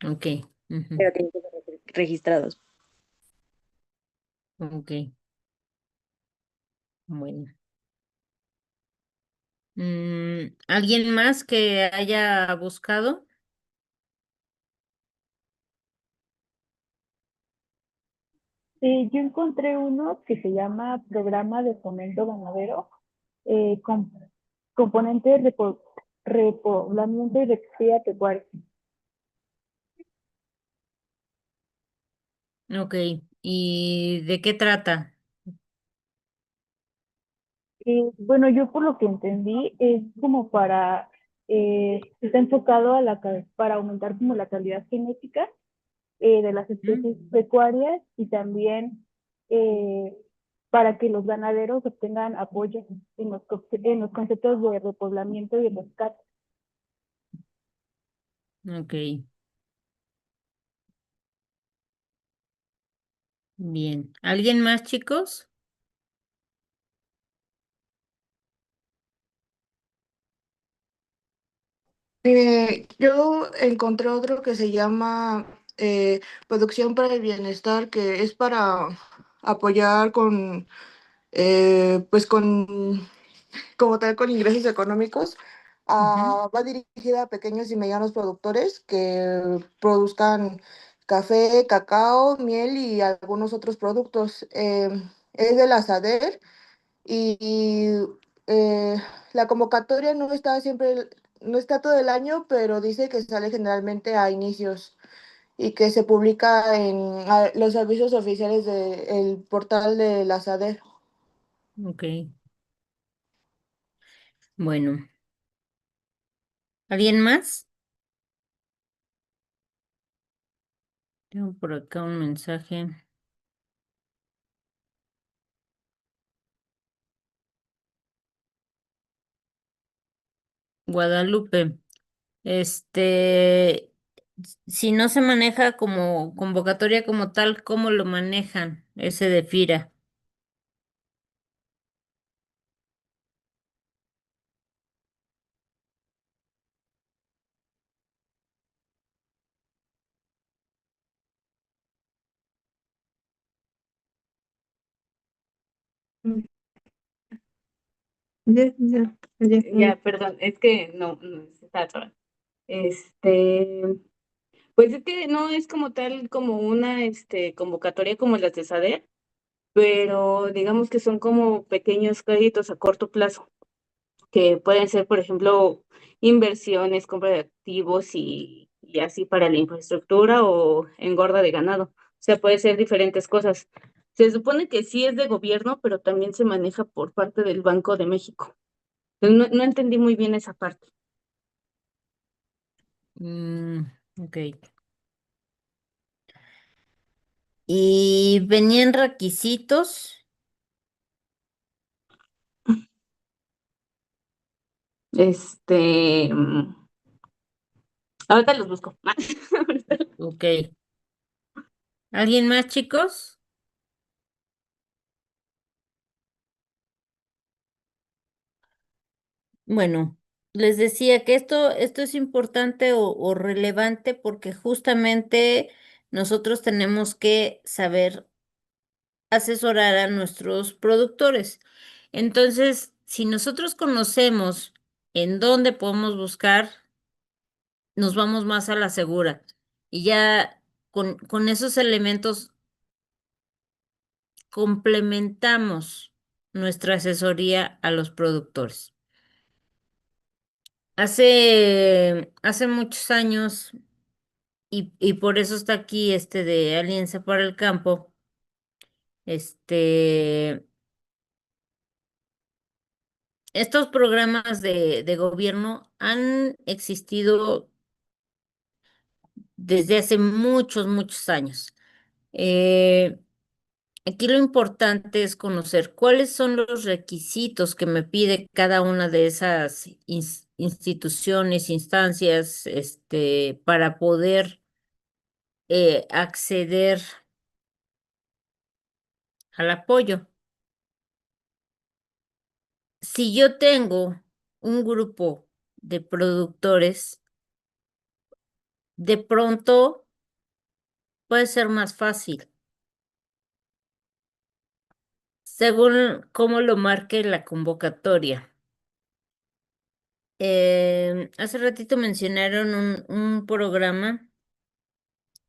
Ok. Ujú. pero tienen que ser registrados. Ok. Bueno. ¿Alguien más que haya buscado? Yo encontré uno que se llama Programa de Fomento Ganadero, con componente de repoblamiento y recría pecuaria. Ok. ¿Y de qué trata? Bueno, yo por lo que entendí es como está enfocado para aumentar como la calidad genética de las ¿Mm? especies pecuarias y también eh, para que los ganaderos obtengan apoyo en los conceptos de repoblamiento y rescate. Ok. Bien. ¿Alguien más, chicos? Yo encontré otro que se llama Producción para el Bienestar, que es para apoyar pues como tal, con ingresos económicos. Ujú. Va dirigida a pequeños y medianos productores que produzcan café, cacao, miel y algunos otros productos. Es de la SADER y la convocatoria no está todo el año, pero dice que sale generalmente a inicios y que se publica en los servicios oficiales del portal de la SADER. Ok. Bueno. ¿Alguien más? Tengo por acá un mensaje. Guadalupe. Este, si no se maneja como convocatoria como tal, ¿cómo lo manejan ese de FIRA? Ya, ya, ya. Ya, perdón, es que no se está atorando. Este, pues es que no es como tal como una convocatoria como las de SADER, pero digamos que son como pequeños créditos a corto plazo, que pueden ser, por ejemplo, inversiones, compra de activos y así para la infraestructura o engorda de ganado. O sea, puede ser diferentes cosas. Se supone que sí es de gobierno, pero también se maneja por parte del Banco de México. Entonces, no entendí muy bien esa parte. Mm, ok. ¿Y venían requisitos? Este, mm, ahorita los busco. Ahorita Ok. ¿Alguien más, chicos? Bueno, les decía que esto es importante o relevante porque justamente nosotros tenemos que saber asesorar a nuestros productores. Entonces, si nosotros conocemos en dónde podemos buscar, nos vamos más a la segura. Y ya con esos elementos complementamos nuestra asesoría a los productores. Hace muchos años, y por eso está aquí este de Alianza para el Campo, este, estos programas de gobierno han existido desde hace muchos años. Eh, Aquí lo importante es conocer cuáles son los requisitos que me pide cada una de esas instituciones, instancias, para poder acceder al apoyo. Si yo tengo un grupo de productores, de pronto puede ser más fácil, según cómo lo marque la convocatoria. Hace ratito mencionaron un programa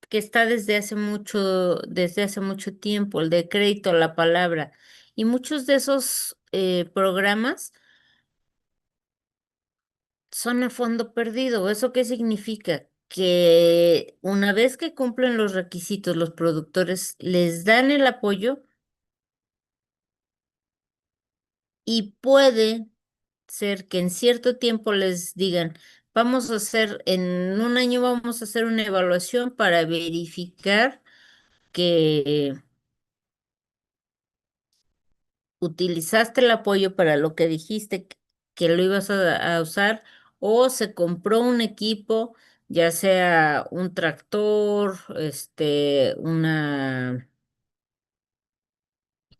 que está desde hace mucho tiempo, el de crédito a la palabra. Y muchos de esos programas son a fondo perdido. ¿Eso qué significa? Que una vez que cumplen los requisitos, los productores les dan el apoyo y puede ser que en cierto tiempo les digan, en un año vamos a hacer una evaluación para verificar que utilizaste el apoyo para lo que dijiste que lo ibas a usar o se compró un equipo, ya sea un tractor,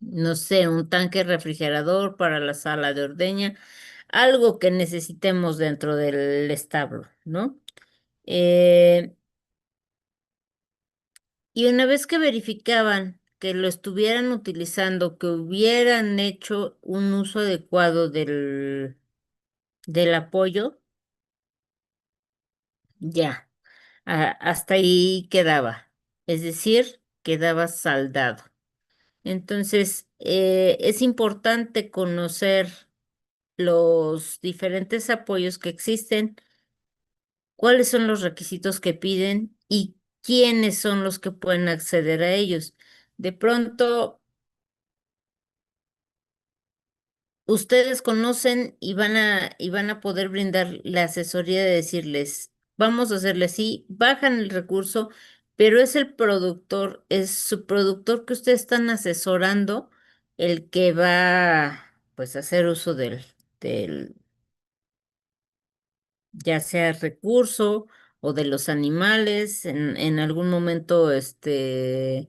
no sé, un tanque refrigerador para la sala de ordeña, algo que necesitemos dentro del establo, ¿no? Eh, y una vez que verificaban que lo estuvieran utilizando, que hubieran hecho un uso adecuado del apoyo, ya, hasta ahí quedaba. Es decir, quedaba saldado. Entonces, es importante conocer los diferentes apoyos que existen, cuáles son los requisitos que piden y quiénes son los que pueden acceder a ellos. De pronto, ustedes conocen y van a poder brindar la asesoría de decirles, vamos a hacerle así, bajan el recurso, pero es el productor, es su productor que ustedes están asesorando el que va pues a hacer uso del ya sea recurso o de los animales. En algún momento se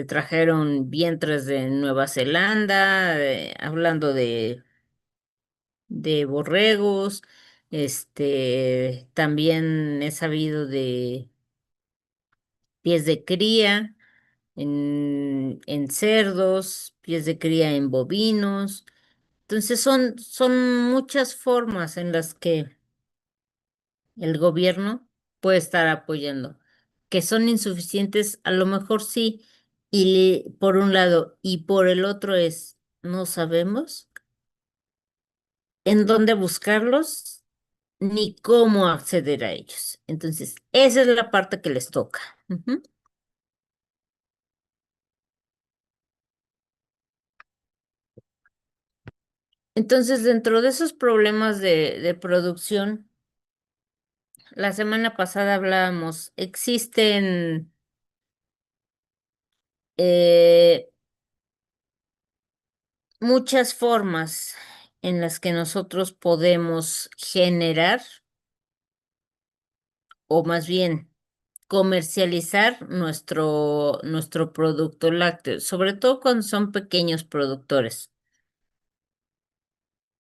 trajeron vientres de Nueva Zelanda, hablando de borregos, también he sabido de pies de cría en cerdos, pies de cría en bovinos. Entonces son muchas formas en las que el gobierno puede estar apoyando, que son insuficientes, a lo mejor sí, por un lado, y por el otro es, no sabemos en dónde buscarlos ni cómo acceder a ellos. Entonces, esa es la parte que les toca. Ujú. Entonces, dentro de esos problemas de producción, la semana pasada hablábamos, existen eh, muchas formas en las que nosotros podemos generar, o más bien comercializar nuestro producto lácteo, sobre todo cuando son pequeños productores.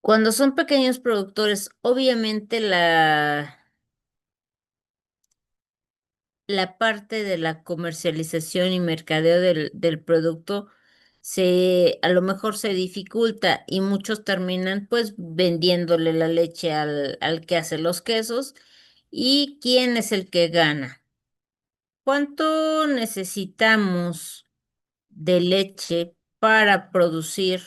Cuando son pequeños productores, obviamente la parte de la comercialización y mercadeo del producto a lo mejor se dificulta y muchos terminan pues vendiéndole la leche al que hace los quesos. ¿Y quién es el que gana? ¿Cuánto necesitamos de leche para producir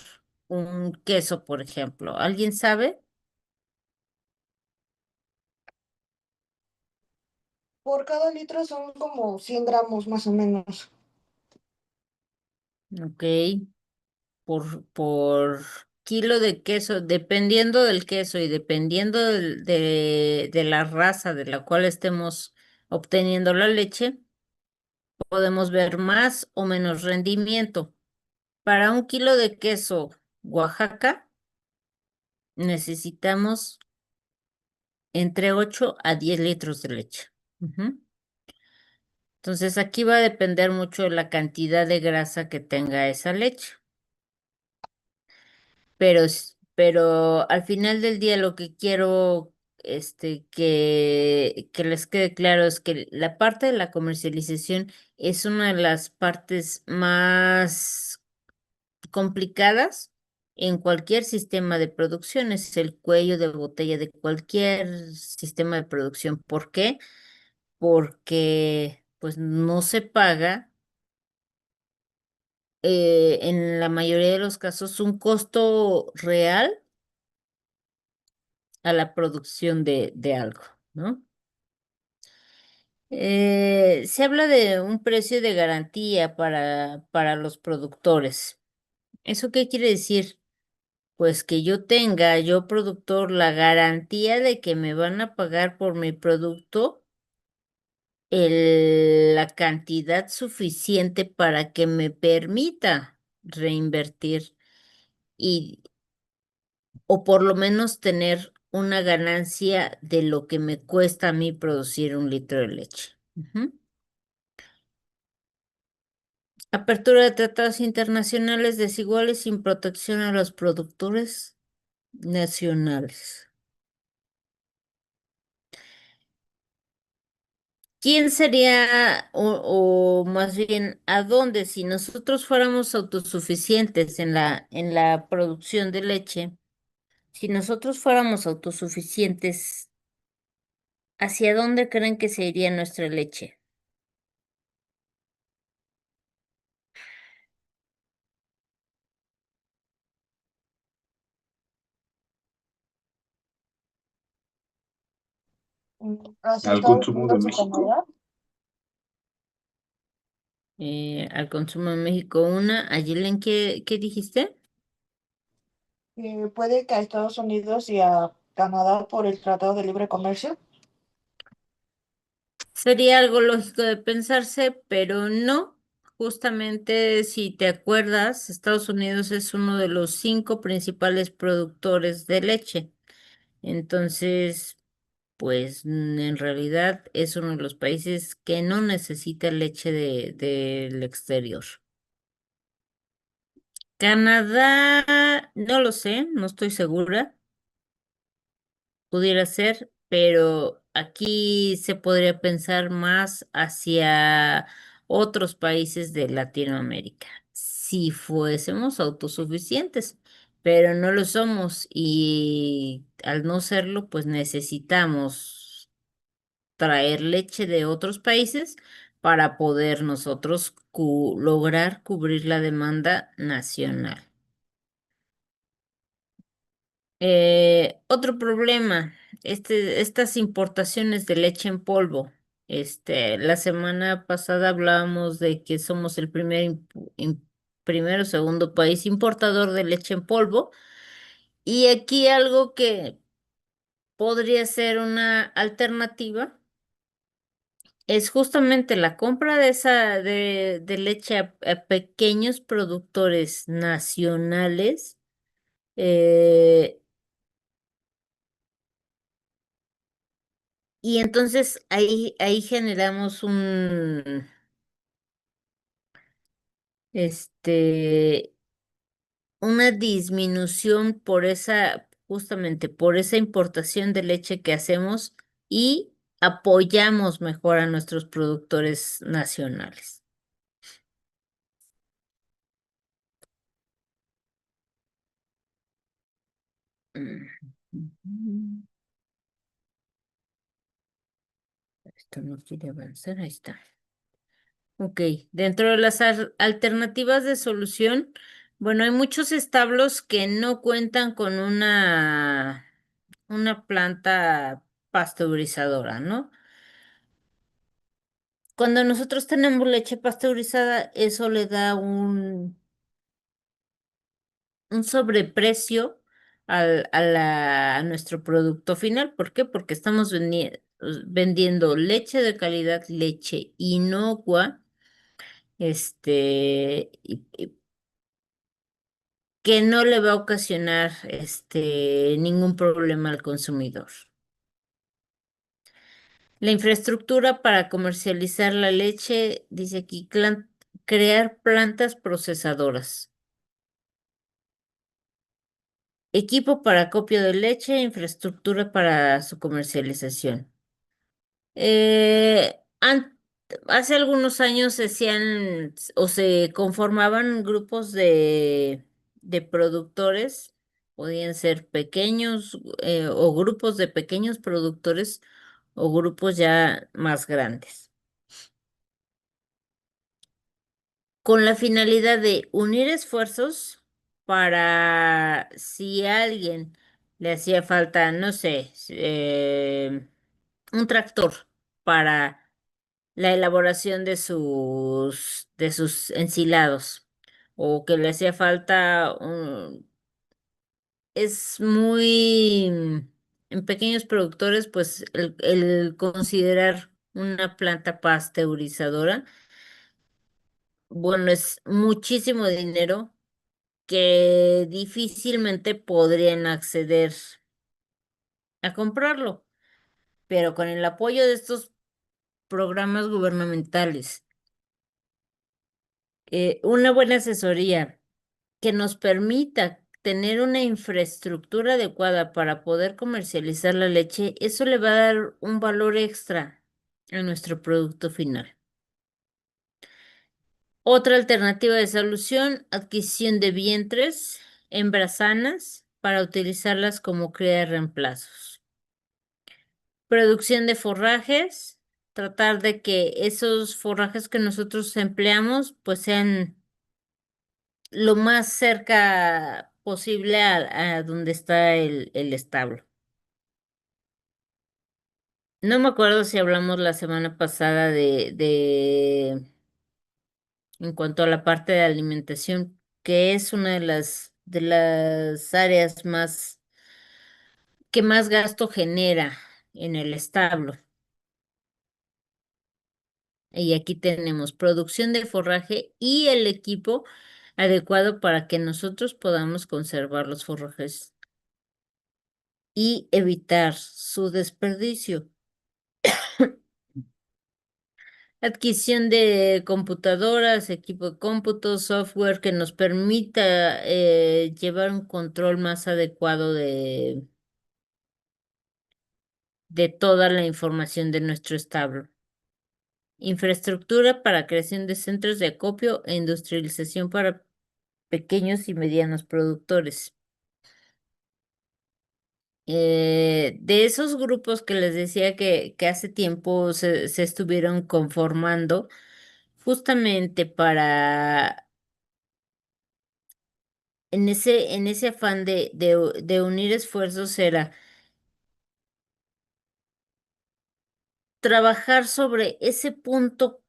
un queso, por ejemplo? ¿Alguien sabe? Por cada litro son como 100 gramos más o menos. Ok, por kilo de queso, dependiendo del queso y dependiendo de la raza de la cual estemos obteniendo la leche, podemos ver más o menos rendimiento. Para un kilo de queso Oaxaca necesitamos entre 8 a 10 litros de leche. Ujú. Entonces aquí va a depender mucho de la cantidad de grasa que tenga esa leche. Pero al final del día lo que quiero que les quede claro es que la parte de la comercialización es una de las partes más complicadas en cualquier sistema de producción, es el cuello de botella de cualquier sistema de producción. ¿Por qué? Porque pues no se paga en la mayoría de los casos un costo real a la producción de algo, ¿no? Se habla de un precio de garantía para los productores. ¿Eso qué quiere decir? Pues que yo tenga, yo productor, la garantía de que me van a pagar por mi producto la cantidad suficiente para que me permita reinvertir y, o por lo menos tener una ganancia de lo que me cuesta a mí producir un litro de leche. Ujú. Apertura de tratados internacionales desiguales sin protección a los productores nacionales. ¿Quién sería, o más bien, a dónde, si nosotros fuéramos autosuficientes en la producción de leche, si nosotros fuéramos autosuficientes, ¿hacia dónde creen que se iría nuestra leche? Hacia al Estados consumo de Unidos y México. Canadá. Al consumo en México, una. Ayelen, ¿qué dijiste? Puede que a Estados Unidos y a Canadá por el Tratado de Libre Comercio. Sería algo lógico de pensarse, pero no. Justamente, si te acuerdas, Estados Unidos es uno de los 5 principales productores de leche. Entonces, pues en realidad es uno de los países que no necesita leche del exterior. Canadá, no lo sé, no estoy segura. Pudiera ser, pero aquí se podría pensar más hacia otros países de Latinoamérica, si fuésemos autosuficientes, pero no lo somos y al no serlo, pues necesitamos traer leche de otros países para poder nosotros lograr cubrir la demanda nacional. Otro problema, estas importaciones de leche en polvo. La semana pasada hablábamos de que somos el primero o segundo país importador de leche en polvo. Y aquí algo que podría ser una alternativa es justamente la compra de leche a pequeños productores nacionales. eh, Y entonces ahí generamos este, una disminución justamente por esa importación de leche que hacemos y apoyamos mejor a nuestros productores nacionales. Mm, ujú. Esto no quiere avanzar, ahí está. Ok, dentro de las alternativas de solución, bueno, hay muchos establos que no cuentan con una planta pasteurizadora, ¿no? Cuando nosotros tenemos leche pasteurizada, eso le da un sobreprecio a nuestro producto final. ¿Por qué? Porque estamos vendiendo leche de calidad, leche inocua, que no le va a ocasionar ningún problema al consumidor. La infraestructura para comercializar la leche, dice aquí, crear plantas procesadoras. equipo para acopio de leche, infraestructura para su comercialización. Eh, an- Hace algunos años se hacían o se conformaban grupos de productores, podían ser pequeños o grupos de pequeños productores o grupos ya más grandes, con la finalidad de unir esfuerzos para si a alguien le hacía falta, no sé, un tractor para la elaboración de sus ensilados o que le hacía falta es muy en pequeños productores, pues el considerar una planta pasteurizadora, bueno, es muchísimo dinero que difícilmente podrían acceder a comprarlo, pero con el apoyo de estos programas gubernamentales, una buena asesoría que nos permita tener una infraestructura adecuada para poder comercializar la leche, eso le va a dar un valor extra a nuestro producto final. Otra alternativa de solución, adquisición de vientres, hembras sanas, para utilizarlas como cría de reemplazos. Producción de forrajes, tratar de que esos forrajes que nosotros empleamos pues sean lo más cerca posible a donde está el establo. No me acuerdo si hablamos la semana pasada en cuanto a la parte de alimentación, que es una de las áreas más que más gasto genera en el establo. Y aquí tenemos producción de forraje y el equipo adecuado para que nosotros podamos conservar los forrajes y evitar su desperdicio. Adquisición de computadoras, equipo de cómputo, software que nos permita llevar un control más adecuado de toda la información de nuestro establo. Infraestructura para creación de centros de acopio e industrialización para pequeños y medianos productores. De esos grupos que les decía que hace tiempo se estuvieron conformando, justamente para, en ese afán de unir esfuerzos, era trabajar sobre ese punto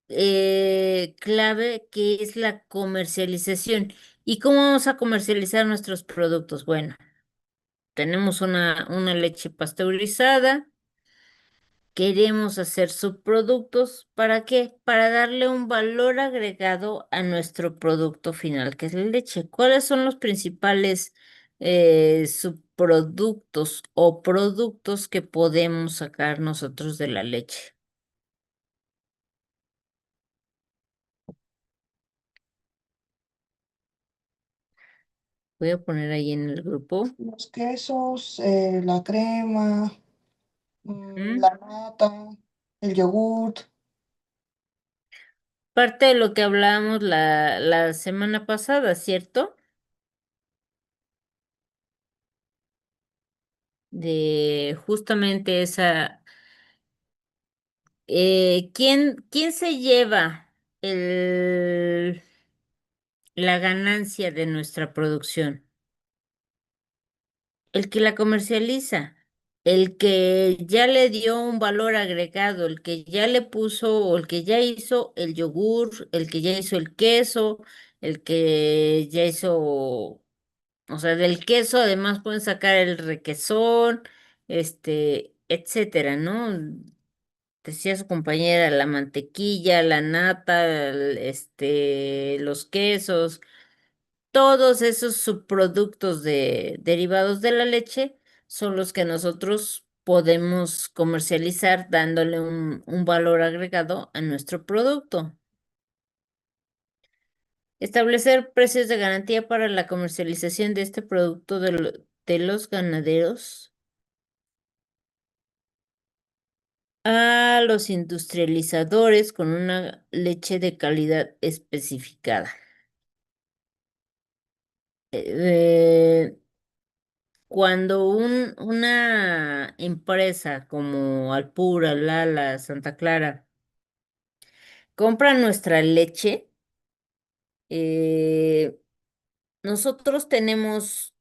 clave que es la comercialización. ¿Y cómo vamos a comercializar nuestros productos? Bueno, tenemos una leche pasteurizada. Queremos hacer subproductos. ¿Para qué? Para darle un valor agregado a nuestro producto final, que es la leche. ¿Cuáles son los principales subproductos o productos que podemos sacar nosotros de la leche? Voy a poner ahí en el grupo. Los quesos, la crema, ¿Mm? la nata, el yogurt. Parte de lo que hablábamos la semana pasada, ¿cierto? De justamente esa. ¿Quién se lleva la ganancia de nuestra producción? El que la comercializa, el que ya le dio un valor agregado, el que ya le puso o el que ya hizo el yogur, el que ya hizo el queso, el que ya hizo, o sea, del queso además pueden sacar el requesón, etcétera, ¿no? Decía su compañera, la mantequilla, la nata, los quesos, todos esos subproductos derivados de la leche son los que nosotros podemos comercializar dándole un valor agregado a nuestro producto. Establecer precios de garantía para la comercialización de este producto de los ganaderos a los industrializadores con una leche de calidad especificada. Eh, Cuando una empresa como Alpura, Lala, Santa Clara compra nuestra leche, eh, nosotros tenemos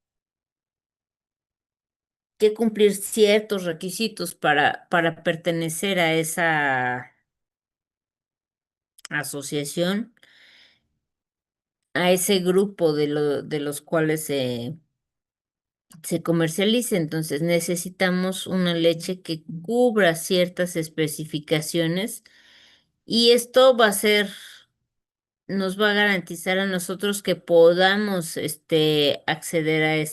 que cumplir ciertos requisitos para pertenecer a esa asociación, a ese grupo de los cuales se comercializa. Entonces necesitamos una leche que cubra ciertas especificaciones y esto nos va a garantizar a nosotros que podamos acceder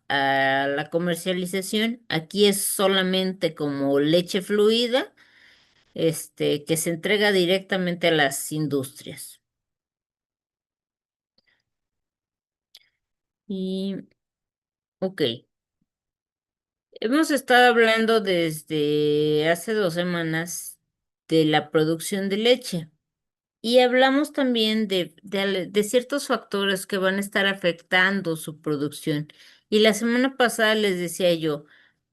a la comercialización. Aquí es solamente como leche fluida, que se entrega directamente a las industrias. Y, ok, hemos estado hablando desde hace 2 semanas de la producción de leche. Y hablamos también de ciertos factores que van a estar afectando su producción. Y la semana pasada les decía yo,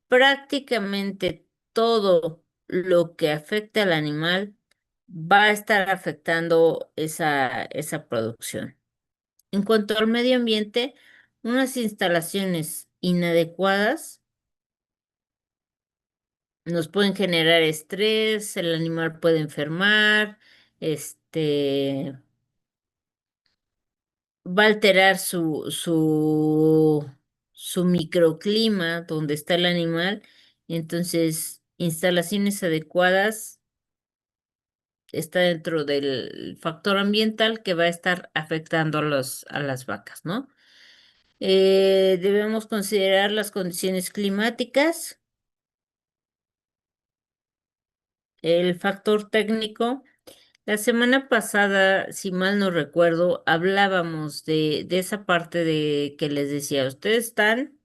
prácticamente todo lo que afecte al animal va a estar afectando esa producción. En cuanto al medio ambiente, unas instalaciones inadecuadas nos pueden generar estrés, el animal puede enfermar, este va a alterar su microclima donde está el animal. Entonces, instalaciones adecuadas está dentro del factor ambiental que va a estar afectando a las vacas, ¿no? Debemos considerar las condiciones climáticas, el factor técnico. La semana pasada, si mal no recuerdo, hablábamos de esa parte de que les decía, ustedes están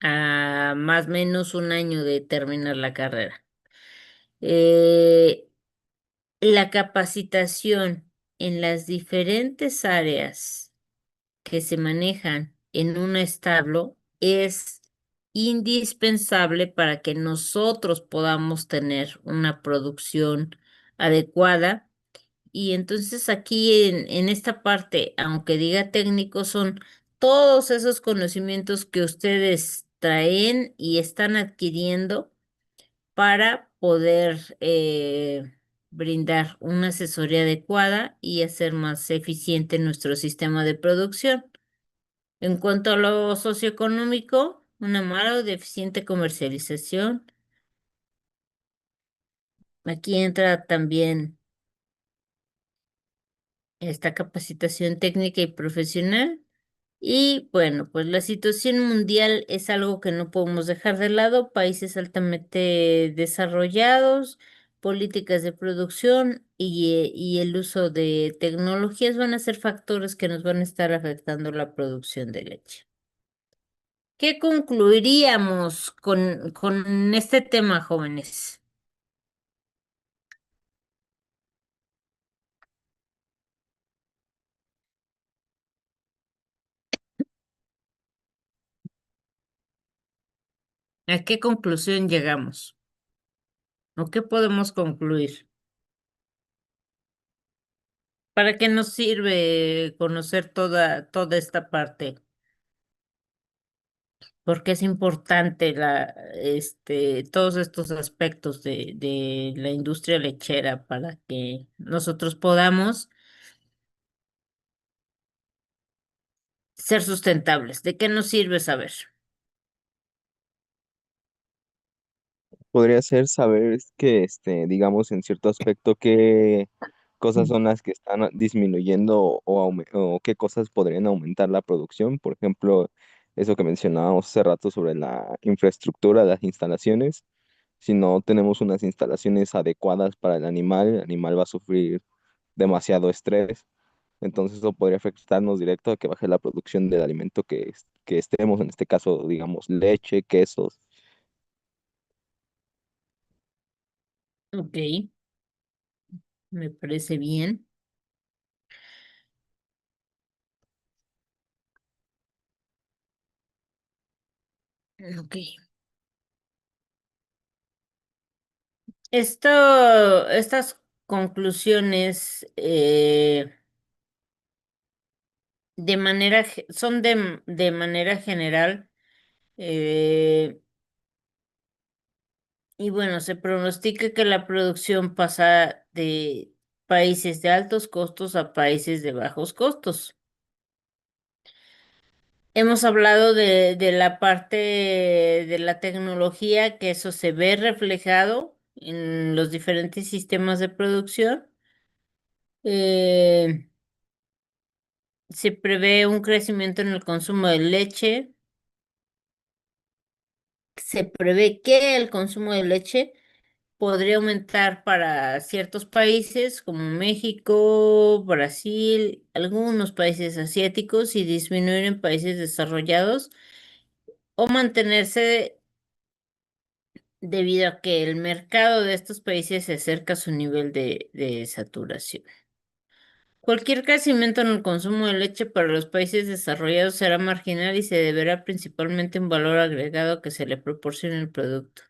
a más o menos un año de terminar la carrera. Eh, la capacitación en las diferentes áreas que se manejan en un establo es indispensable para que nosotros podamos tener una producción adecuada. Y entonces aquí en esta parte, aunque diga técnico, son todos esos conocimientos que ustedes traen y están adquiriendo para poder brindar una asesoría adecuada y hacer más eficiente nuestro sistema de producción. En cuanto a lo socioeconómico, una mala o deficiente comercialización. Aquí entra también esta capacitación técnica y profesional. Y bueno, pues la situación mundial es algo que no podemos dejar de lado. Países altamente desarrollados, políticas de producción y el uso de tecnologías van a ser factores que nos van a estar afectando la producción de leche. ¿Qué concluiríamos con este tema, jóvenes? ¿A qué conclusión llegamos? ¿O qué podemos concluir? ¿Para qué nos sirve conocer toda esta parte? Porque es importante todos estos aspectos de la industria lechera para que nosotros podamos ser sustentables. ¿De qué nos sirve saber? Podría ser saber que, digamos, en cierto aspecto, qué cosas son las que están disminuyendo o qué cosas podrían aumentar la producción. Por ejemplo, eso que mencionábamos hace rato sobre la infraestructura, las instalaciones. Si no tenemos unas instalaciones adecuadas para el animal va a sufrir demasiado estrés. Entonces eso podría afectarnos directo a que baje la producción del alimento que estemos, en este caso, digamos, leche, quesos. Ok, me parece bien. Ok. Estas conclusiones son de manera general. eh, y bueno, se pronostica que la producción pasa de países de altos costos a países de bajos costos. Hemos hablado de la parte de la tecnología, que eso se ve reflejado en los diferentes sistemas de producción. Eh, Se prevé un crecimiento en el consumo de leche. Se prevé que el consumo de leche podría aumentar para ciertos países como México, Brasil, algunos países asiáticos y disminuir en países desarrollados o mantenerse debido a que el mercado de estos países se acerca a su nivel de saturación. Cualquier crecimiento en el consumo de leche para los países desarrollados será marginal y se deberá principalmente en valor agregado que se le proporcione el producto.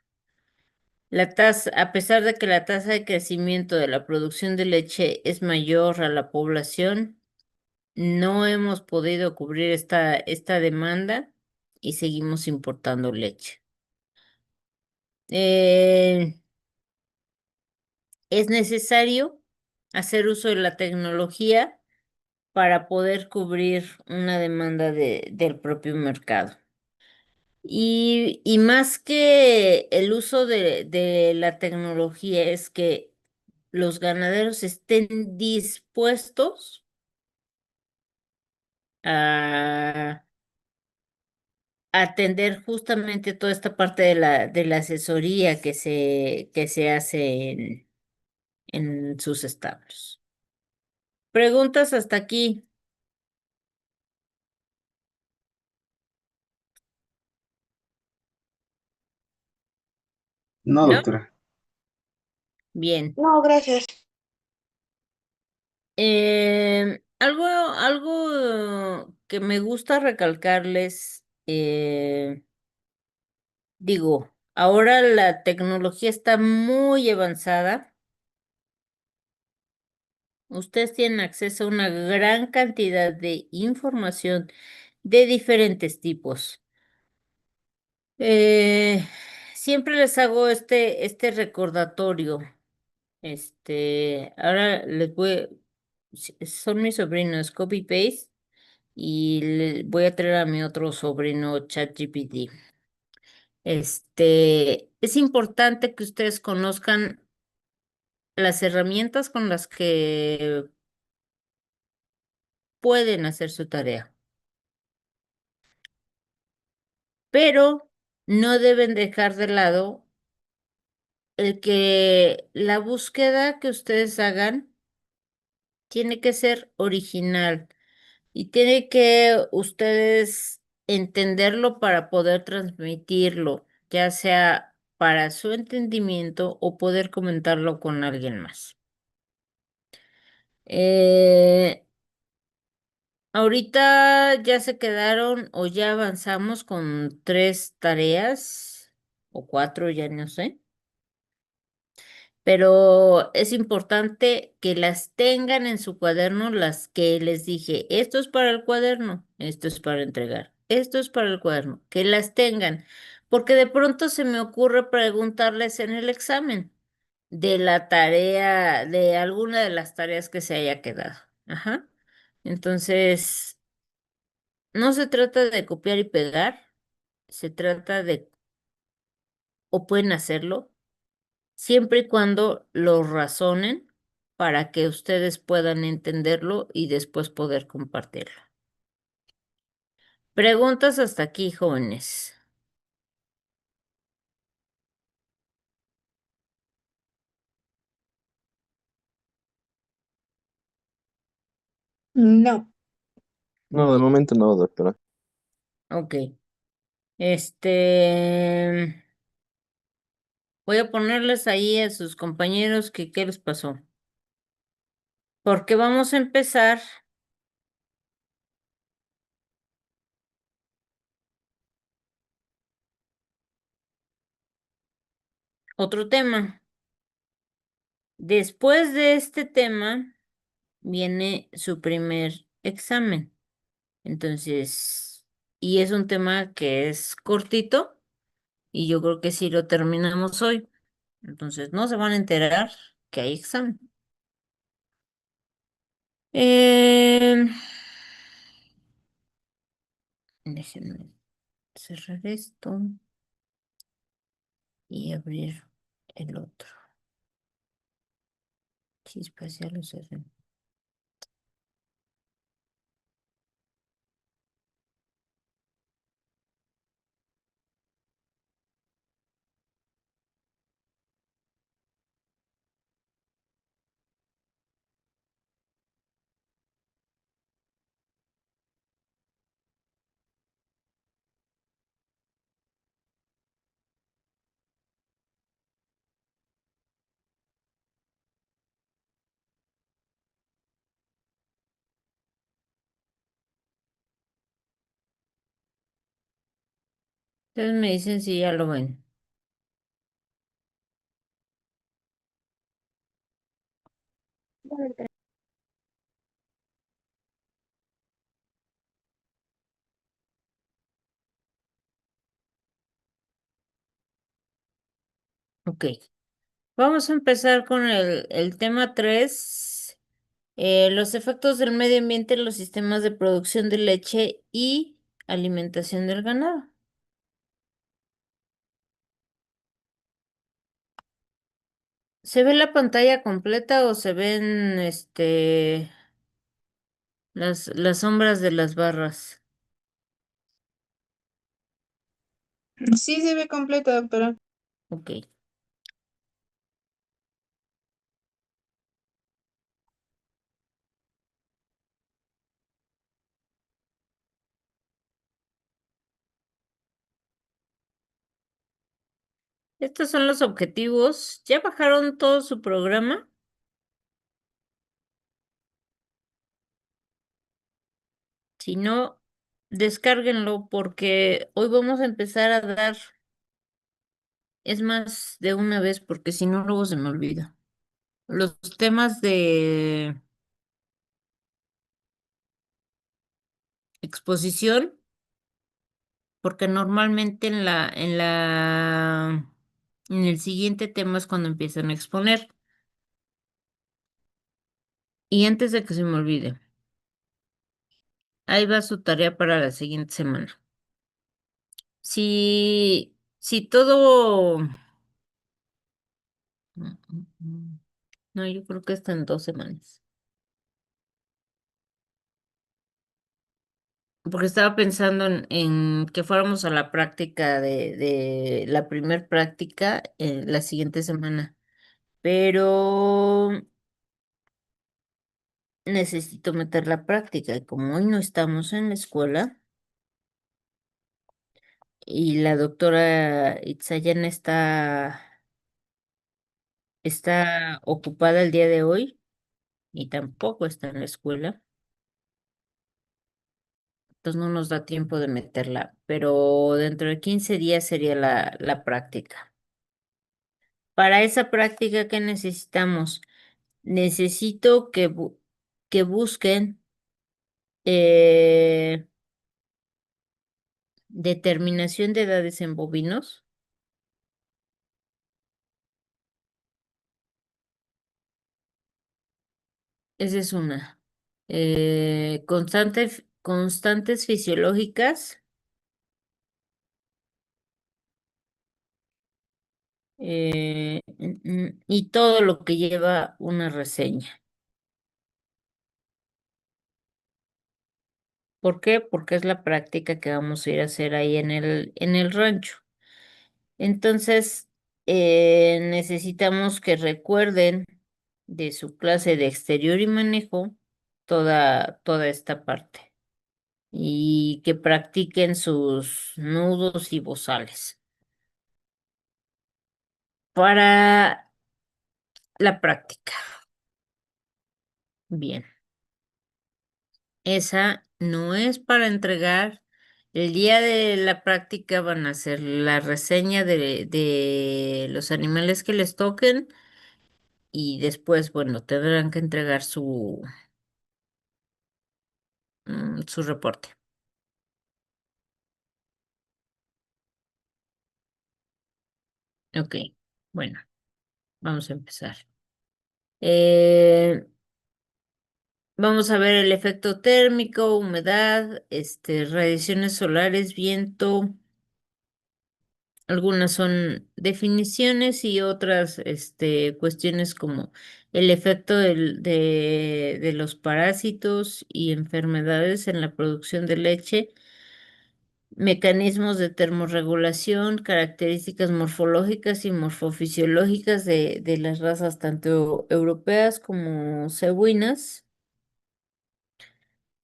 A pesar de que la tasa de crecimiento de la producción de leche es mayor a la población, no hemos podido cubrir esta demanda y seguimos importando leche. Eh, es necesario hacer uso de la tecnología para poder cubrir una demanda del propio mercado. Y más que el uso de la tecnología es que los ganaderos estén dispuestos a atender justamente toda esta parte de la asesoría que se hace en sus establos. Preguntas hasta aquí, No, ¿no? doctora. Bien. No, gracias. Algo que me gusta recalcarles, digo, ahora la tecnología está muy avanzada. Ustedes tienen acceso a una gran cantidad de información de diferentes tipos. Eh, Siempre les hago este recordatorio. Ahora son mis sobrinos, copy paste, y voy a traer a mi otro sobrino, ChatGPT. Es importante que ustedes conozcan las herramientas con las que pueden hacer su tarea, pero no deben dejar de lado el que la búsqueda que ustedes hagan tiene que ser original y tiene que ustedes entenderlo para poder transmitirlo, ya sea para su entendimiento o poder comentarlo con alguien más. Eh, Ahorita ya se quedaron o ya avanzamos con 3 tareas o 4, ya no sé. Pero es importante que las tengan en su cuaderno, las que les dije, esto es para el cuaderno, esto es para entregar, esto es para el cuaderno, que las tengan, porque de pronto se me ocurre preguntarles en el examen de la tarea, de alguna de las tareas que se haya quedado. Ajá. Entonces, no se trata de copiar y pegar, se trata o pueden hacerlo siempre y cuando lo razonen para que ustedes puedan entenderlo y después poder compartirlo. Preguntas hasta aquí, jóvenes. No. No, de momento no, doctora. Ok. Este, voy a ponerles ahí a sus compañeros que qué les pasó. Porque vamos a empezar otro tema. Después de este tema viene su primer examen. Entonces, y es un tema que es cortito y yo creo que sí lo terminamos hoy. Entonces, no se van a enterar que hay examen. Em, Déjenme cerrar esto y abrir el otro. Chispas, ya lo cerré. Entonces me dicen si ya lo ven. Ok. Vamos a empezar con el tema 3, los efectos del medio ambiente en los sistemas de producción de leche y alimentación del ganado. ¿Se ve la pantalla completa o se ven las sombras de las barras? Sí se ve completa, doctora. Ok. Estos son los objetivos. ¿Ya bajaron todo su programa? Si no, descárguenlo porque hoy vamos a empezar a dar, es más, de una vez porque si no, luego se me olvida. Los temas de exposición, porque normalmente en el siguiente tema es cuando empiezan a exponer. Y antes de que se me olvide, ahí va su tarea para la siguiente semana. Si todo, no, yo creo que está en 2 semanas. Porque estaba pensando en que fuéramos a la práctica de la primer práctica la siguiente semana. Pero necesito meter la práctica. Y como hoy no estamos en la escuela y la doctora Itzayana está ocupada el día de hoy y tampoco está en la escuela, entonces no nos da tiempo de meterla. Pero dentro de 15 días sería la práctica. Para esa práctica, ¿qué necesitamos? Necesito que busquen eh, determinación de edades en bovinos. Esa es una. Constantes fisiológicas y todo lo que lleva una reseña. ¿Por qué? Porque es la práctica que vamos a ir a hacer ahí en el rancho. Entonces, necesitamos que recuerden de su clase de exterior y manejo toda esta parte y que practiquen sus nudos y bozales. Para la práctica. Bien, esa no es para entregar. El día de la práctica van a hacer la reseña de los animales que les toquen y después, bueno, tendrán que entregar su reporte. Ok, bueno, vamos a empezar. Eh, Vamos a ver el efecto térmico, humedad, radiaciones solares, viento. Algunas son definiciones y otras, cuestiones como el efecto de los parásitos y enfermedades en la producción de leche, mecanismos de termorregulación, características morfológicas y morfofisiológicas de las razas tanto europeas como cebuinas,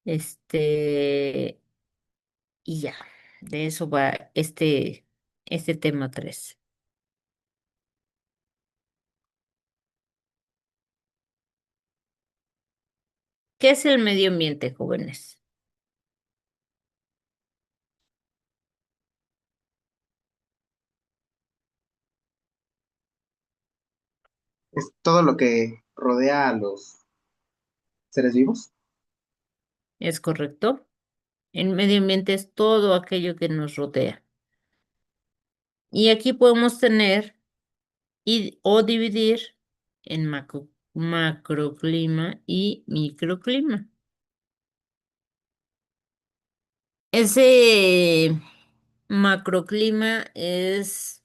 este, y ya, de eso va este tema 3. ¿Qué es el medio ambiente, jóvenes? Es todo lo que rodea a los seres vivos. ¿Es correcto? El medio ambiente es todo aquello que nos rodea. Y aquí podemos tener o dividir en macroclima y microclima. Ese macroclima es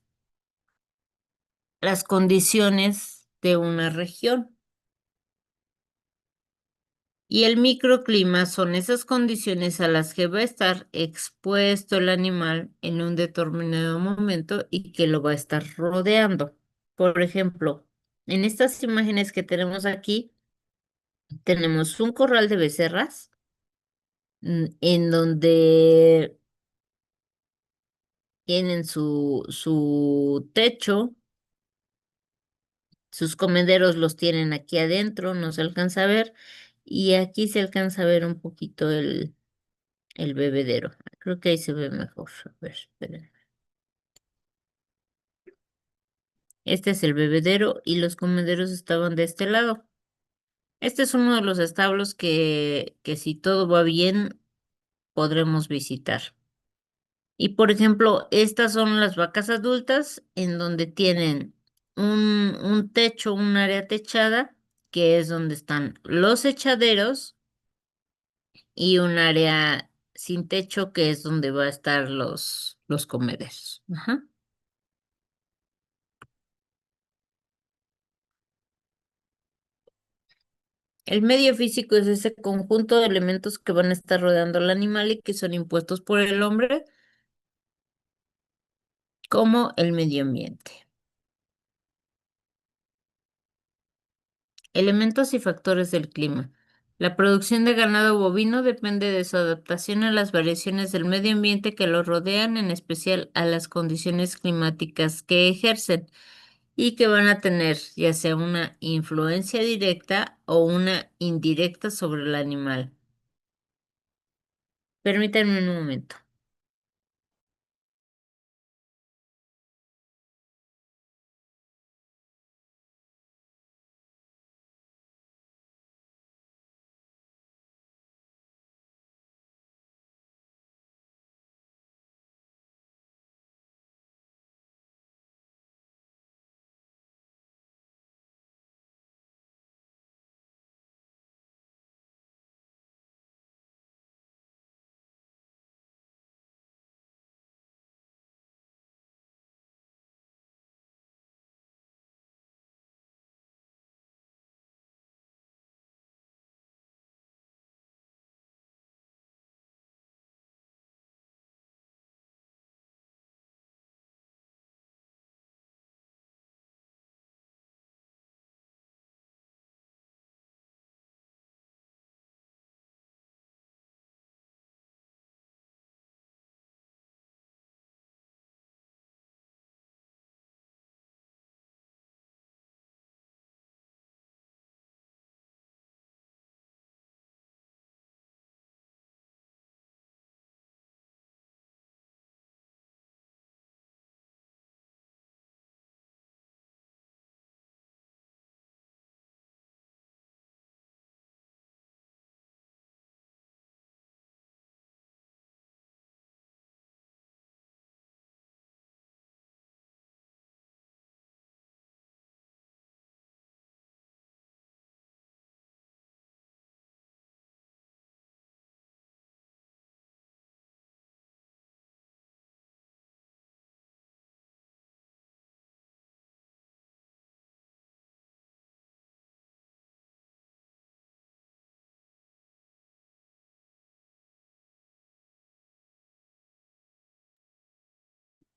las condiciones de una región. Y el microclima son esas condiciones a las que va a estar expuesto el animal en un determinado momento y que lo va a estar rodeando. Por ejemplo, en estas imágenes que tenemos aquí, tenemos un corral de becerras en donde tienen su techo, sus comederos los tienen aquí adentro, no se alcanza a ver, y aquí se alcanza a ver un poquito el bebedero. Creo que ahí se ve mejor. A ver, esperen. Este es el bebedero y los comederos estaban de este lado. Este es uno de los establos que si todo va bien podremos visitar. Y por ejemplo, estas son las vacas adultas en donde tienen un techo, un área techada, que es donde están los echaderos, y un área sin techo, que es donde va a estar los comederos. Ajá. El medio físico es ese conjunto de elementos que van a estar rodeando al animal y que son impuestos por el hombre, como el medio ambiente. Elementos y factores del clima. La producción de ganado bovino depende de su adaptación a las variaciones del medio ambiente que lo rodean, en especial a las condiciones climáticas que ejercen y que van a tener ya sea una influencia directa o una indirecta sobre el animal. Permítanme un momento.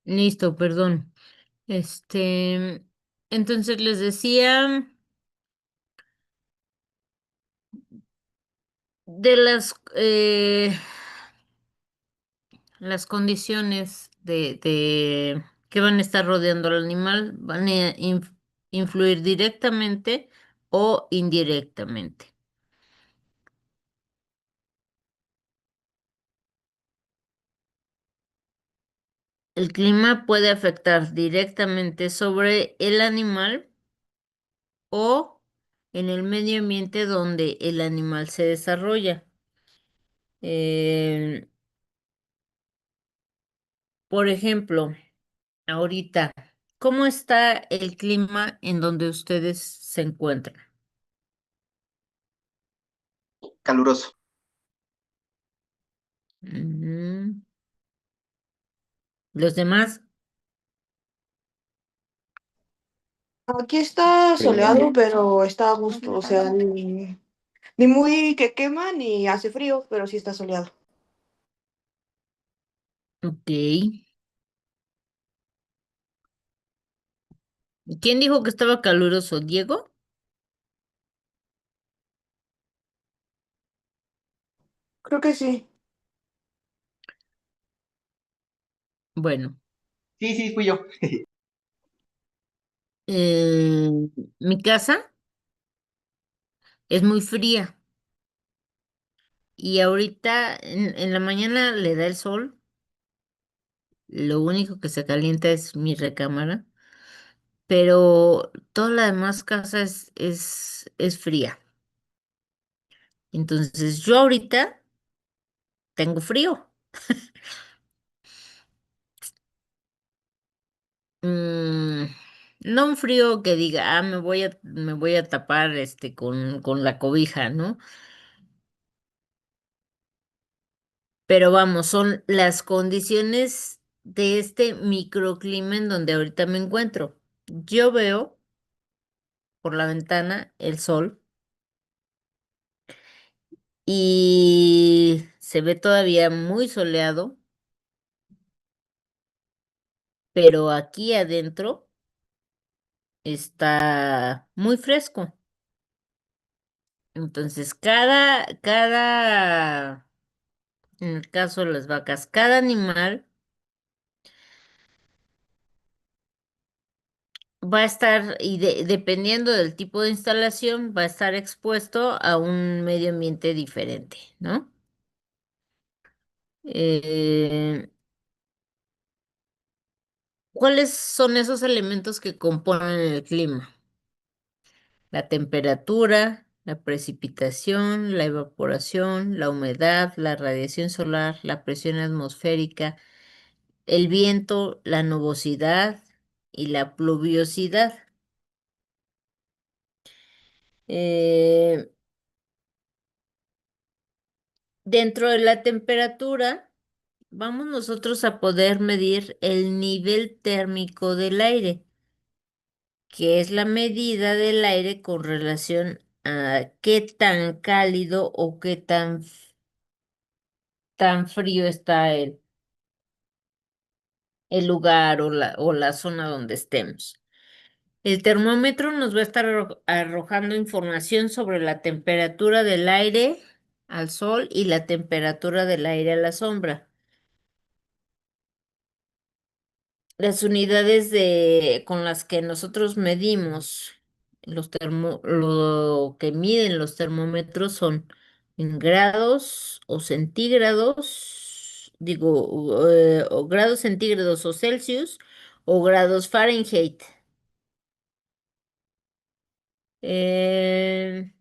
Listo, perdón. Este, entonces les decía de las condiciones de que van a estar rodeando al animal, van a influir directamente o indirectamente. El clima puede afectar directamente sobre el animal o en el medio ambiente donde el animal se desarrolla. Eh, por ejemplo, ahorita, ¿cómo está el clima en donde ustedes se encuentran? Caluroso. Mm, Los demás, Aquí está Frío. soleado, pero está a gusto, o sea, ni muy que quema ni hace frío, pero sí está soleado. ok. ¿Quién dijo que estaba caluroso? ¿Diego? Creo que sí. Bueno, Sí, sí, fui yo. eh, mi casa es muy fría y ahorita en la mañana le da el sol, lo único que se calienta es mi recámara, pero toda la demás casa es fría. Entonces yo ahorita tengo frío. Mm, no un frío que diga, me voy a tapar con la cobija, ¿no? Pero vamos, son las condiciones de este microclima en donde ahorita me encuentro. Yo veo por la ventana el sol y se ve todavía muy soleado, pero aquí adentro está muy fresco. Entonces, en el caso de las vacas, cada animal va a estar, y dependiendo del tipo de instalación, va a estar expuesto a un medio ambiente diferente, ¿no? Eh, ¿Cuáles son esos elementos que componen el clima? La temperatura, la precipitación, la evaporación, la humedad, la radiación solar, la presión atmosférica, el viento, la nubosidad y la pluviosidad. Eh, Dentro de la temperatura, vamos nosotros a poder medir el nivel térmico del aire, que es la medida del aire con relación a qué tan cálido o qué tan frío está el lugar o la zona donde estemos. El termómetro nos va a estar arrojando información sobre la temperatura del aire al sol y la temperatura del aire a la sombra. Las unidades con las que nosotros medimos lo que miden los termómetros son en grados o centígrados, digo, o grados centígrados o Celsius o grados Fahrenheit.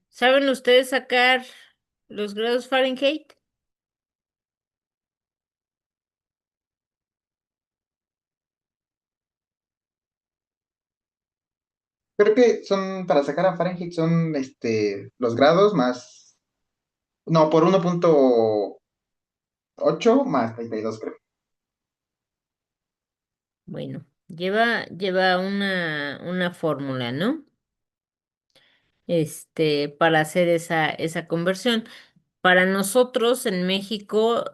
¿Saben ustedes sacar los grados Fahrenheit? Creo que son, para sacar a Fahrenheit, son los grados más, no, por 1.8 más 32 creo. Bueno, lleva una fórmula, ¿no? Para hacer esa conversión. Para nosotros en México,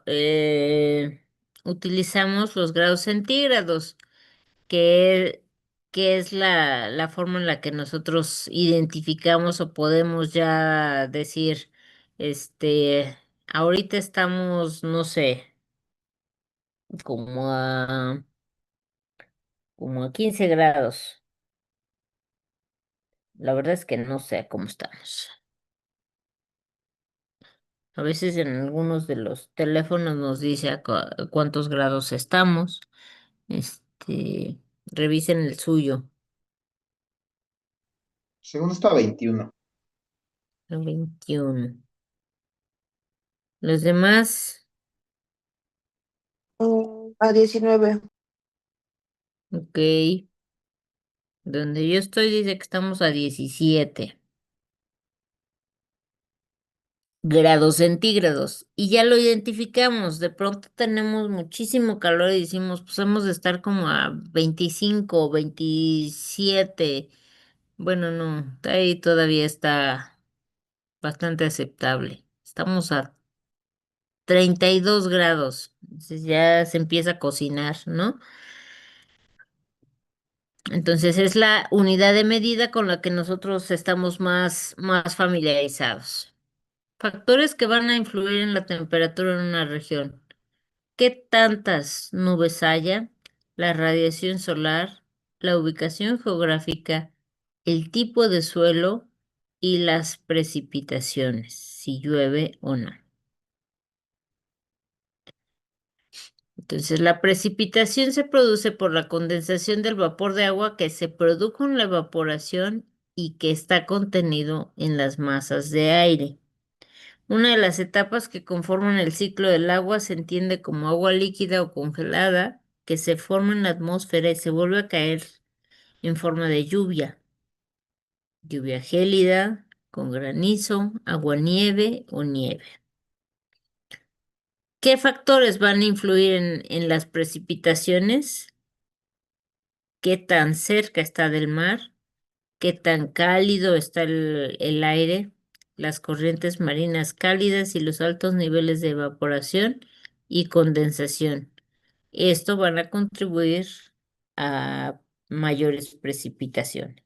utilizamos los grados centígrados, que, que es la forma en la que nosotros identificamos o podemos ya decir, ahorita estamos, no sé, como a, como a 15 grados. La verdad es que no sé cómo estamos. A veces en algunos de los teléfonos nos dice a cuántos grados estamos. Revisen el suyo. Según esto, a 21. A 21. Los demás, A 19. ok. Donde yo estoy dice que estamos a 17 grados centígrados y ya lo identificamos. De pronto tenemos muchísimo calor y decimos, pues hemos de estar como a 25, 27. Bueno, no, ahí todavía está bastante aceptable. Estamos a 32 grados. Entonces ya se empieza a cocinar, ¿no? Entonces es la unidad de medida con la que nosotros estamos más familiarizados. Factores que van a influir en la temperatura en una región. ¿Qué tantas nubes haya? La radiación solar, la ubicación geográfica, el tipo de suelo y las precipitaciones, si llueve o no. Entonces, la precipitación se produce por la condensación del vapor de agua que se produjo en la evaporación y que está contenido en las masas de aire. Una de las etapas que conforman el ciclo del agua se entiende como agua líquida o congelada que se forma en la atmósfera y se vuelve a caer en forma de lluvia. Lluvia gélida, con granizo, aguanieve o nieve. ¿Qué factores van a influir en las precipitaciones? ¿Qué tan cerca está del mar? ¿Qué tan cálido está el aire? Las corrientes marinas cálidas y los altos niveles de evaporación y condensación. Esto van a contribuir a mayores precipitaciones.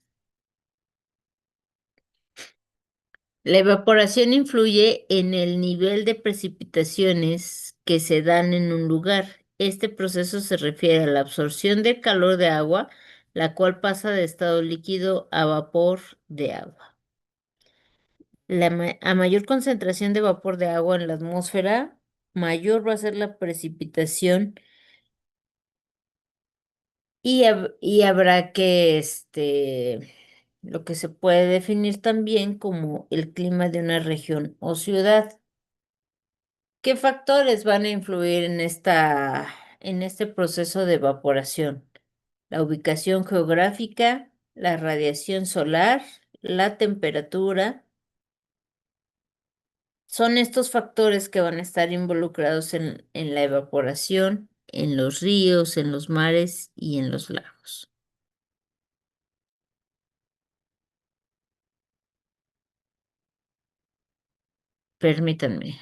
La evaporación influye en el nivel de precipitaciones que se dan en un lugar. Este proceso se refiere a la absorción del calor de agua, la cual pasa de estado líquido a vapor de agua. A mayor concentración de vapor de agua en la atmósfera, mayor va a ser la precipitación y habrá que, lo que se puede definir también como el clima de una región o ciudad. ¿Qué factores van a influir en este proceso de evaporación? La ubicación geográfica, la radiación solar, la temperatura. Son estos factores que van a estar involucrados en la evaporación, en los ríos, en los mares y en los lagos. Permítanme.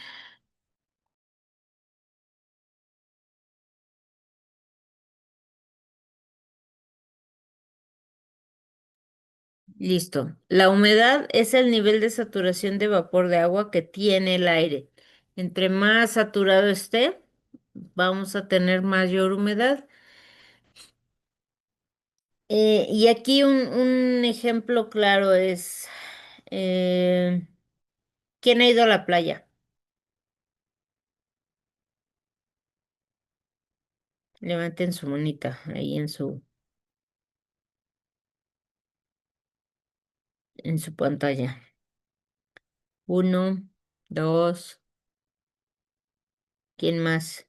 Listo. La humedad es el nivel de saturación de vapor de agua que tiene el aire. Entre más saturado esté, vamos a tener mayor humedad. Y aquí un ejemplo claro es, eh, ¿quién ha ido a la playa? Levanten su manita ahí en su pantalla. Uno, dos, ¿quién más?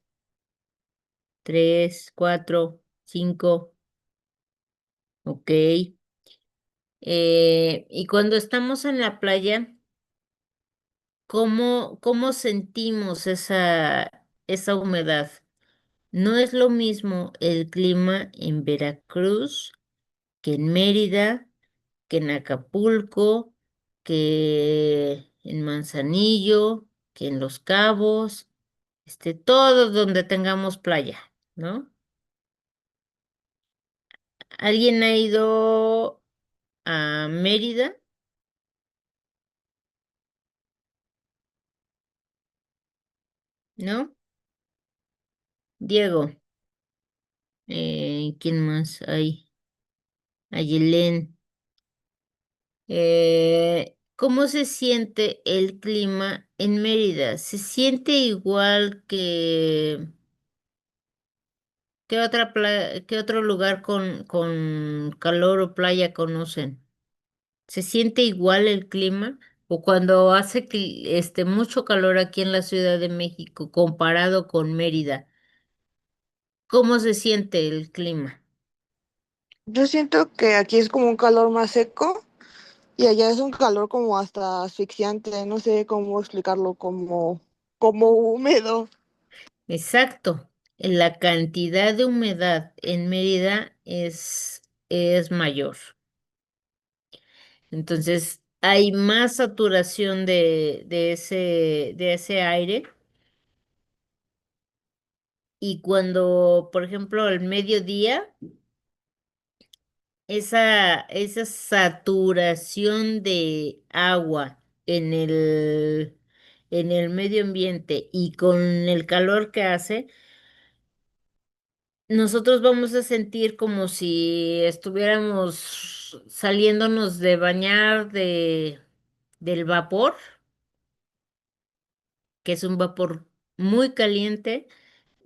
Tres, cuatro, cinco, ok. Y cuando estamos en la playa, ¿cómo sentimos esa humedad? No es lo mismo el clima en Veracruz que en Mérida, que en Acapulco, que en Manzanillo, que en Los Cabos. todo donde tengamos playa, ¿no? ¿Alguien ha ido a Mérida? ¿No? Diego, ¿quién más hay? Ayelén. ¿Cómo se siente el clima en Mérida? ¿Se siente igual que que otro lugar con calor o playa conocen? ¿Se siente igual el clima? ¿O cuando hace mucho calor aquí en la Ciudad de México comparado con Mérida? ¿Cómo se siente el clima? Yo siento que aquí es como un calor más seco y allá es un calor como hasta asfixiante, no sé cómo explicarlo, como húmedo. Exacto. La cantidad de humedad en Mérida es mayor. Entonces, hay más saturación de ese aire. Y cuando, por ejemplo, al mediodía, esa saturación de agua en el medio ambiente y con el calor que hace, nosotros vamos a sentir como si estuviéramos saliéndonos de bañar del vapor, que es un vapor muy caliente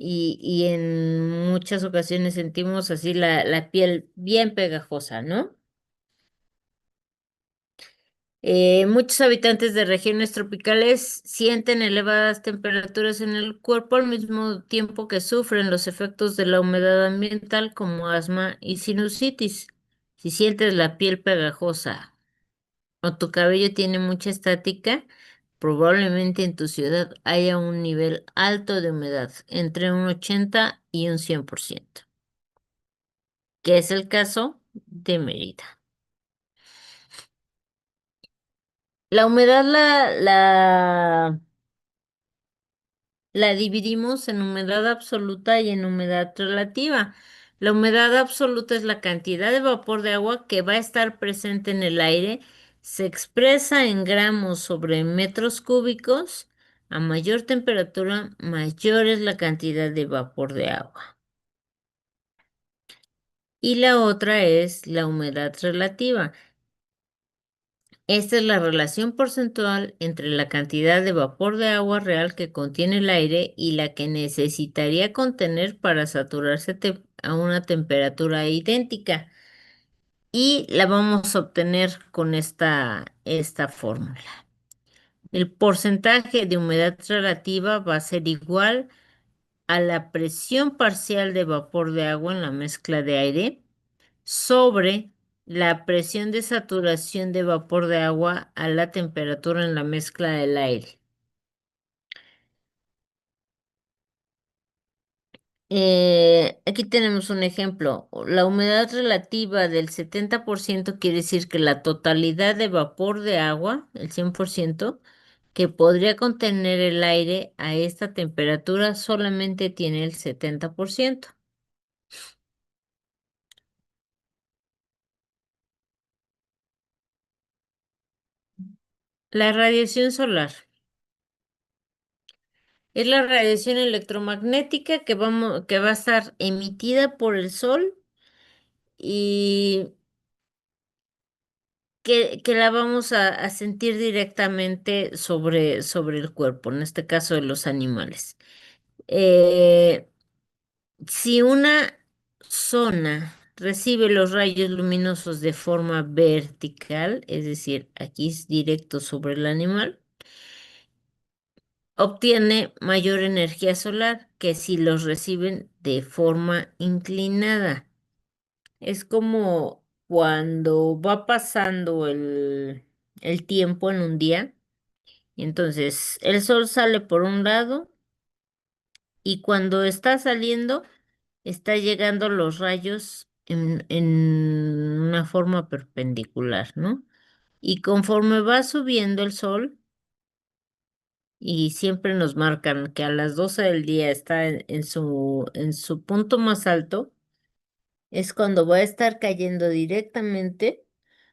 y en muchas ocasiones sentimos así la piel bien pegajosa, ¿no? Muchos habitantes de regiones tropicales sienten elevadas temperaturas en el cuerpo al mismo tiempo que sufren los efectos de la humedad ambiental como asma y sinusitis. Si sientes la piel pegajosa o tu cabello tiene mucha estática, probablemente en tu ciudad haya un nivel alto de humedad, entre un 80 y un 100%, que es el caso de Mérida. La humedad la dividimos en humedad absoluta y en humedad relativa. La humedad absoluta es la cantidad de vapor de agua que va a estar presente en el aire. Se expresa en gramos sobre metros cúbicos. A mayor temperatura, mayor es la cantidad de vapor de agua. Y la otra es la humedad relativa. Esta es la relación porcentual entre la cantidad de vapor de agua real que contiene el aire y la que necesitaría contener para saturarse a una temperatura idéntica. Y la vamos a obtener con esta fórmula. El porcentaje de humedad relativa va a ser igual a la presión parcial de vapor de agua en la mezcla de aire sobre la presión de saturación de vapor de agua a la temperatura en la mezcla del aire. Aquí tenemos un ejemplo. La humedad relativa del 70% quiere decir que la totalidad de vapor de agua, el 100%, que podría contener el aire a esta temperatura solamente tiene el 70%. La radiación solar es la radiación electromagnética que va a estar emitida por el sol y que la vamos a sentir directamente sobre el cuerpo, en este caso de los animales. Eh, si una zona recibe los rayos luminosos de forma vertical, es decir, aquí es directo sobre el animal, obtiene mayor energía solar que si los reciben de forma inclinada. Es como cuando va pasando el tiempo en un día. Y entonces el sol sale por un lado y cuando está saliendo, está llegando los rayos en una forma perpendicular, ¿no? Y conforme va subiendo el sol, y siempre nos marcan que a las 12 del día está en su punto más alto, es cuando va a estar cayendo directamente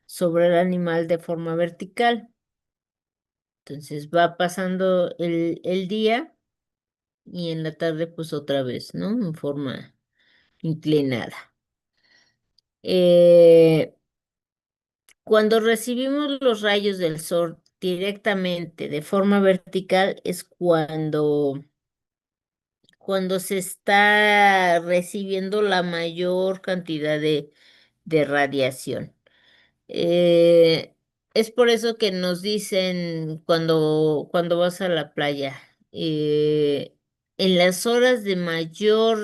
sobre el animal de forma vertical. Entonces va pasando el día y en la tarde pues otra vez, ¿no? En forma inclinada. Eh, Cuando recibimos los rayos del sol directamente de forma vertical es cuando se está recibiendo la mayor cantidad de radiación. Eh, es por eso que nos dicen cuando vas a la playa, en las horas de mayor,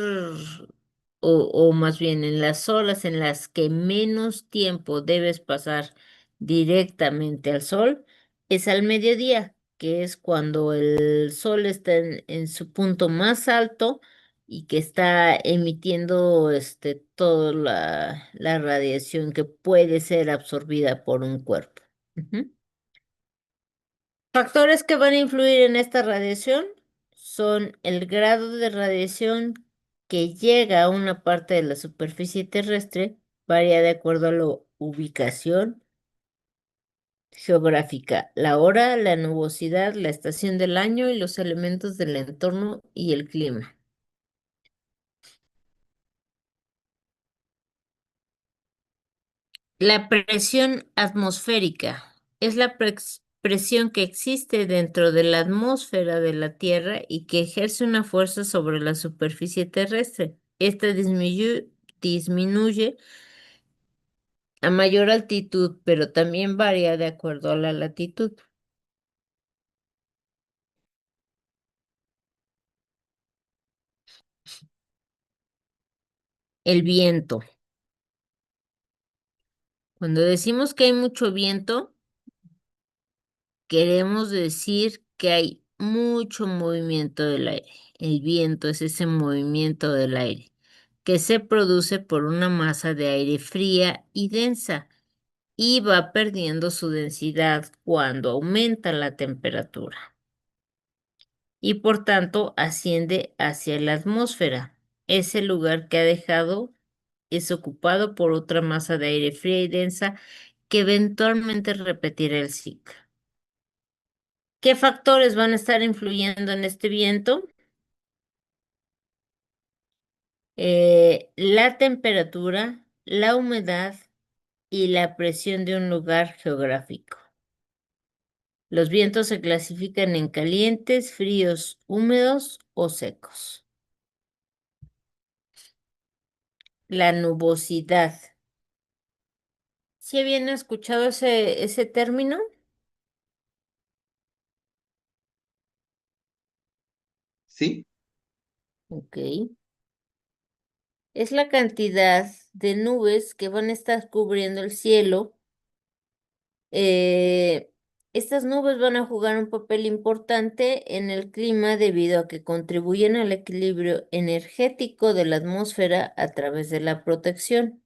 o más bien en las horas en las que menos tiempo debes pasar directamente al sol, es al mediodía, que es cuando el sol está en su punto más alto y que está emitiendo toda la radiación que puede ser absorbida por un cuerpo. Ujú. Factores que van a influir en esta radiación son el grado de radiación que llega a una parte de la superficie terrestre, varía de acuerdo a la ubicación geográfica, la hora, la nubosidad, la estación del año y los elementos del entorno y el clima. La presión atmosférica es la presión que existe dentro de la atmósfera de la Tierra y que ejerce una fuerza sobre la superficie terrestre. Esta disminuye a mayor altitud, pero también varía de acuerdo a la latitud. El viento. Cuando decimos que hay mucho viento, queremos decir que hay mucho movimiento del aire. El viento es ese movimiento del aire que se produce por una masa de aire fría y densa y va perdiendo su densidad cuando aumenta la temperatura y por tanto asciende hacia la atmósfera. Ese lugar que ha dejado es ocupado por otra masa de aire fría y densa que eventualmente repetirá el ciclo. ¿Qué factores van a estar influyendo en este viento? La temperatura, la humedad y la presión de un lugar geográfico. Los vientos se clasifican en calientes, fríos, húmedos o secos. La nubosidad. ¿Sí habían escuchado ese término? ¿Sí? Ok. Es la cantidad de nubes que van a estar cubriendo el cielo. Eh, Estas nubes van a jugar un papel importante en el clima debido a que contribuyen al equilibrio energético de la atmósfera a través de la protección.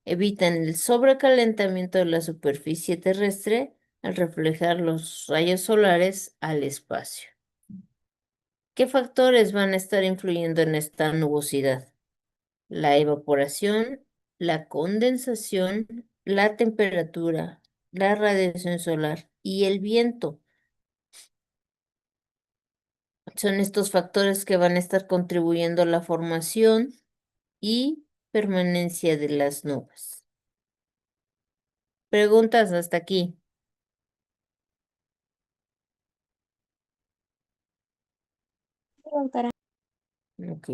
Evitan el sobrecalentamiento de la superficie terrestre al reflejar los rayos solares al espacio. ¿Qué factores van a estar influyendo en esta nubosidad? La evaporación, la condensación, la temperatura, la radiación solar y el viento. Son estos factores que van a estar contribuyendo a la formación y permanencia de las nubes. Preguntas hasta aquí. Ok.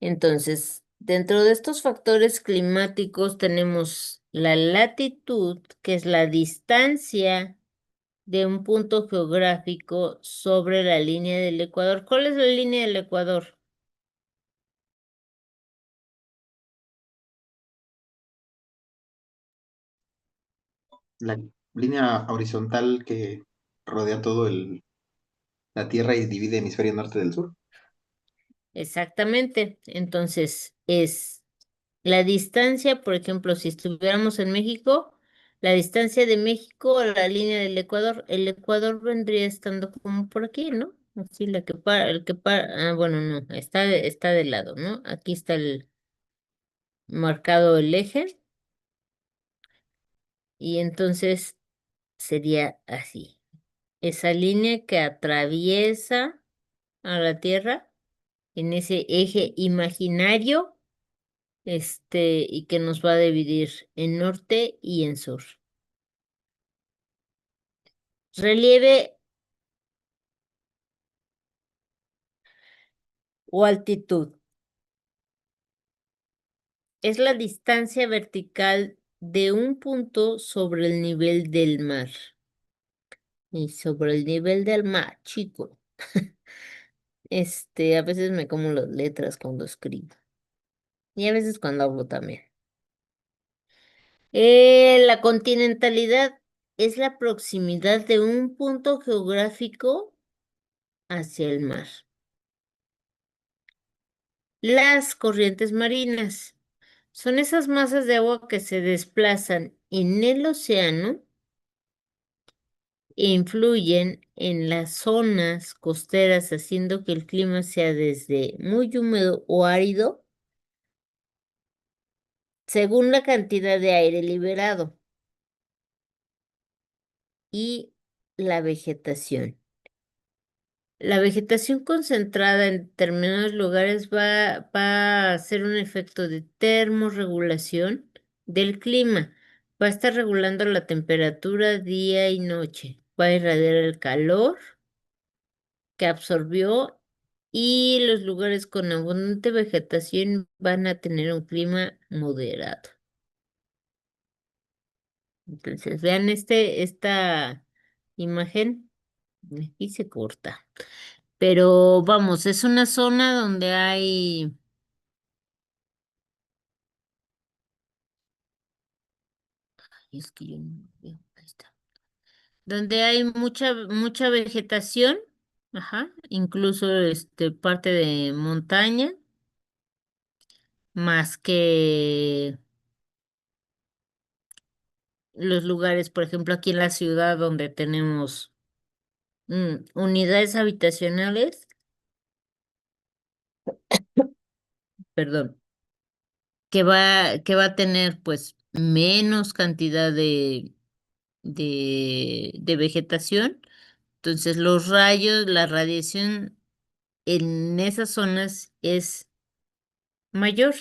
Entonces, dentro de estos factores climáticos tenemos la latitud, que es la distancia de un punto geográfico sobre la línea del Ecuador. ¿Cuál es la línea del Ecuador? La línea horizontal que rodea todo la Tierra y divide hemisferio norte del sur. Exactamente. Entonces, es la distancia, por ejemplo, si estuviéramos en México, La distancia de México a la línea del Ecuador. El Ecuador vendría estando como por aquí, ¿no? Así la que para, el que para, bueno, no, está de lado, ¿no? Aquí está el marcado el eje y entonces sería así. Esa línea que atraviesa a la Tierra en ese eje imaginario, y que nos va a dividir en norte y en sur. Relieve o altitud. Es la distancia vertical de un punto sobre el nivel del mar. Y sobre el nivel del mar, chico. A veces me como las letras cuando escribo. Y a veces cuando hablo también. La continentalidad es la proximidad de un punto geográfico hacia el mar. Las corrientes marinas son esas masas de agua que se desplazan en el océano e influyen en las zonas costeras, haciendo que el clima sea desde muy húmedo o árido según la cantidad de aire liberado y la vegetación. La vegetación concentrada en determinados lugares va a hacer un efecto de termorregulación del clima. Va a estar regulando la temperatura día y noche. Va a irradiar el calor que absorbió y los lugares con abundante vegetación van a tener un clima moderado. Entonces, vean esta imagen. Aquí se corta. Pero vamos, es una zona donde hay, es que yo no veo, ahí está. Donde hay mucha vegetación, ajá, incluso parte de montaña, más que los lugares, por ejemplo, aquí en la ciudad donde tenemos unidades habitacionales, perdón, que va a tener pues menos cantidad de vegetación. Entonces, los rayos, la radiación en esas zonas es mayor.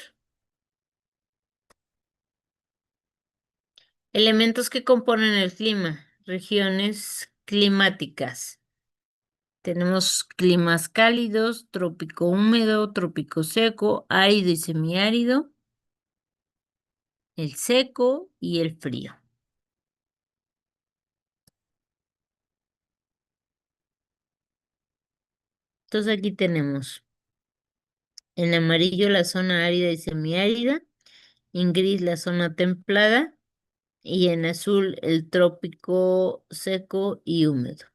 Elementos que componen el clima, regiones climáticas. Tenemos climas cálidos, trópico húmedo, trópico seco, árido y semiárido, el seco y el frío. Entonces aquí tenemos en amarillo la zona árida y semiárida, en gris la zona templada y en azul el trópico seco y húmedo.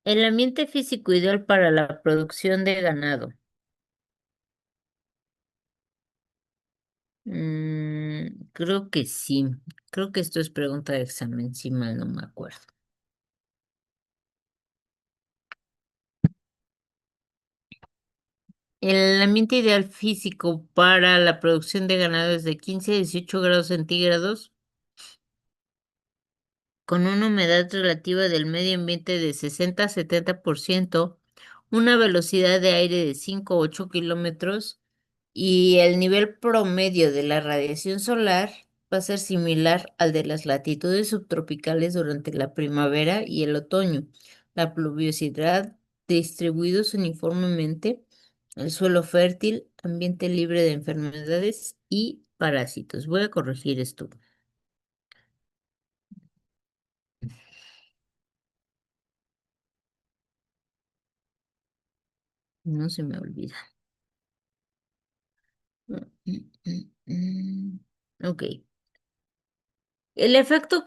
El ambiente físico ideal para la producción de ganado. Creo que sí. Creo que esto es pregunta de examen, si mal no me acuerdo. El ambiente ideal físico para la producción de ganado es de 15 a 18 grados centígrados, con una humedad relativa del medio ambiente de 60 a 70%, una velocidad de aire de 5 a 8 kilómetros y el nivel promedio de la radiación solar va a ser similar al de las latitudes subtropicales durante la primavera y el otoño. La pluviosidad distribuidos uniformemente, el suelo fértil, ambiente libre de enfermedades y parásitos. Voy a corregir esto. No se me olvida. Ok. El efecto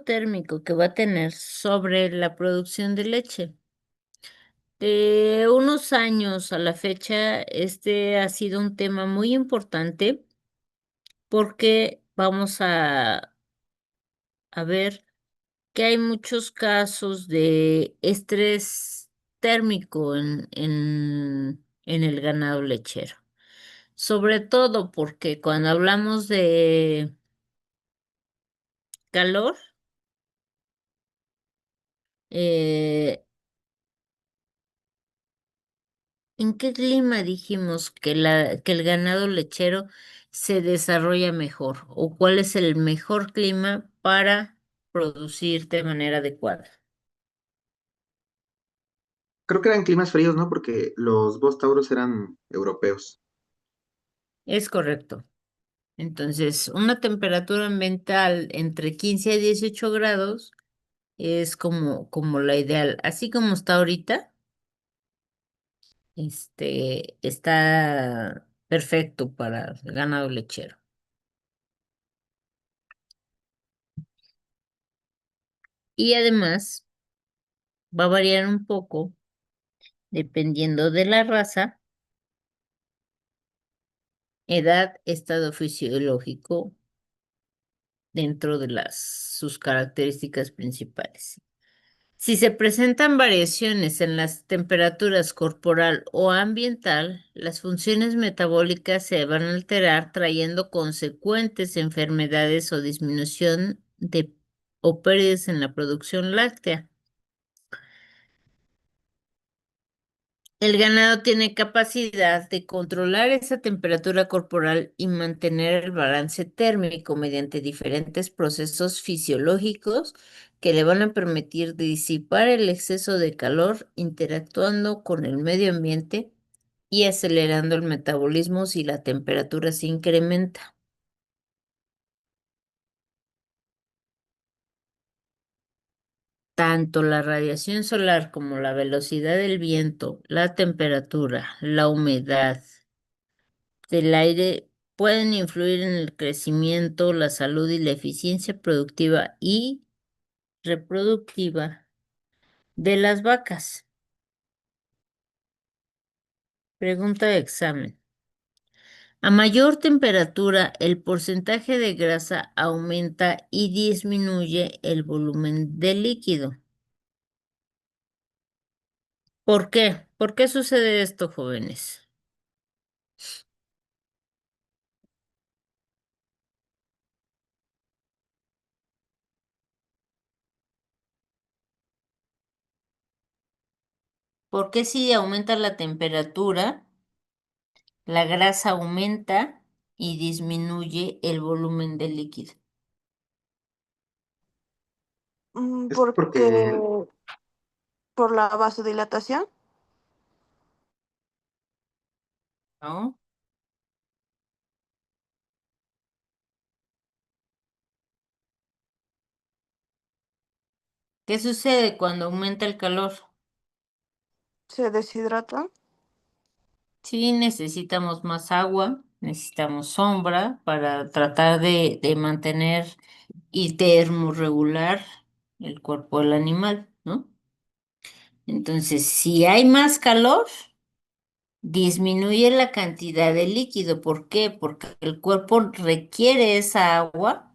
térmico que va a tener sobre la producción de leche. De unos años a la fecha, este ha sido un tema muy importante porque vamos a ver que hay muchos casos de estrés térmico en el ganado lechero. Sobre todo porque cuando hablamos de calor, eh, ¿en qué clima dijimos que que el ganado lechero se desarrolla mejor? ¿O cuál es el mejor clima para producir de manera adecuada? Creo que eran climas fríos, ¿no? Porque los Bos Tauros eran europeos. Es correcto. Entonces, una temperatura ambiental entre 15 y 18 grados es como la ideal. Así como está ahorita, está perfecto para el ganado lechero. Y además va a variar un poco dependiendo de la raza, edad, estado fisiológico dentro de sus características principales. Si se presentan variaciones en las temperaturas corporal o ambiental, las funciones metabólicas se van a alterar, trayendo consecuentes enfermedades o disminución o pérdidas en la producción láctea. El ganado tiene capacidad de controlar esa temperatura corporal y mantener el balance térmico mediante diferentes procesos fisiológicos que le van a permitir disipar el exceso de calor interactuando con el medio ambiente y acelerando el metabolismo si la temperatura se incrementa. Tanto la radiación solar como la velocidad del viento, la temperatura, la humedad del aire pueden influir en el crecimiento, la salud y la eficiencia productiva y reproductiva de las vacas. Pregunta de examen. A mayor temperatura, el porcentaje de grasa aumenta y disminuye el volumen de líquido. ¿Por qué? ¿Por qué sucede esto, jóvenes? ¿Por qué si aumenta la temperatura, la grasa aumenta y disminuye el volumen de líquido? Es Porque porque por la vasodilatación. ¿No? ¿Qué sucede cuando aumenta el calor? Se deshidrata. Sí, necesitamos más agua, necesitamos sombra para tratar de mantener y termorregular el cuerpo del animal, ¿no? Entonces, si hay más calor, disminuye la cantidad de líquido. ¿Por qué? Porque el cuerpo requiere esa agua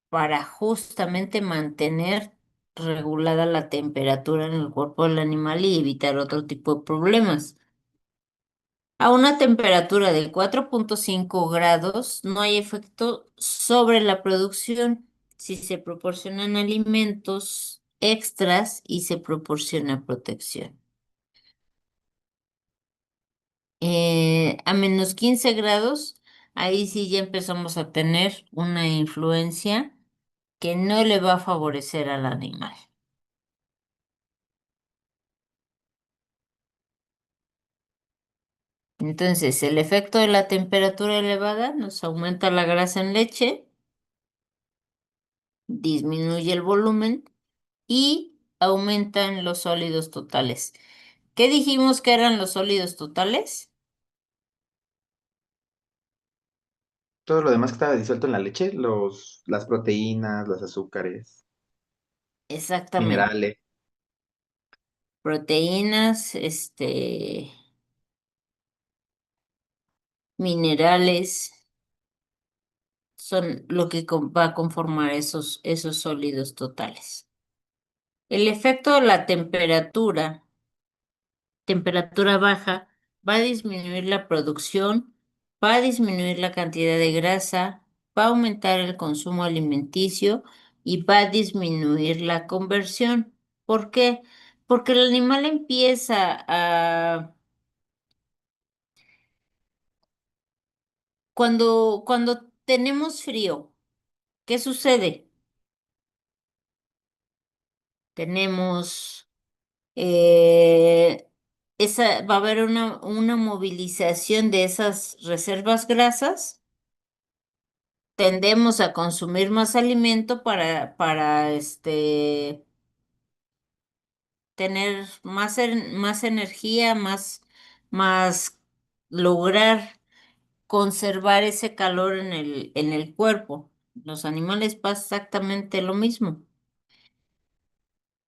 para justamente mantener regulada la temperatura en el cuerpo del animal y evitar otro tipo de problemas. A una temperatura de 4,5 grados no hay efecto sobre la producción si se proporcionan alimentos extras y se proporciona protección. A -15 grados, ahí sí ya empezamos a tener una influencia que no le va a favorecer al animal. Entonces, el efecto de la temperatura elevada nos aumenta la grasa en leche, disminuye el volumen y aumentan los sólidos totales. ¿Qué dijimos que eran los sólidos totales? todo lo demás que estaba disuelto en la leche, las proteínas, los azúcares, Exactamente. minerales. proteínas, minerales, son lo que va a conformar esos sólidos totales. El efecto de la temperatura baja, va a disminuir la producción, va a disminuir la cantidad de grasa, va a aumentar el consumo alimenticio y va a disminuir la conversión. ¿Por qué? Porque el animal empieza cuando tenemos frío, ¿qué sucede? Tenemos eh, va a haber una movilización de esas reservas grasas. Tendemos a consumir más alimento para tener más energía, más lograr conservar ese calor en el cuerpo. Los animales pasa exactamente lo mismo.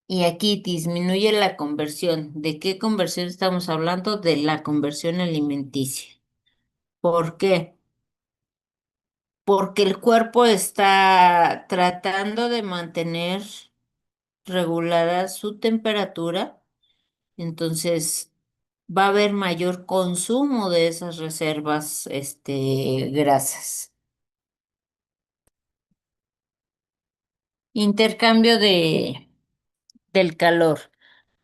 Y aquí disminuye la conversión. ¿De qué conversión estamos hablando? De la conversión alimenticia. ¿Por qué? Porque el cuerpo está tratando de mantener regulada su temperatura, entonces va a haber mayor consumo de esas reservas, grasas. Intercambio del calor.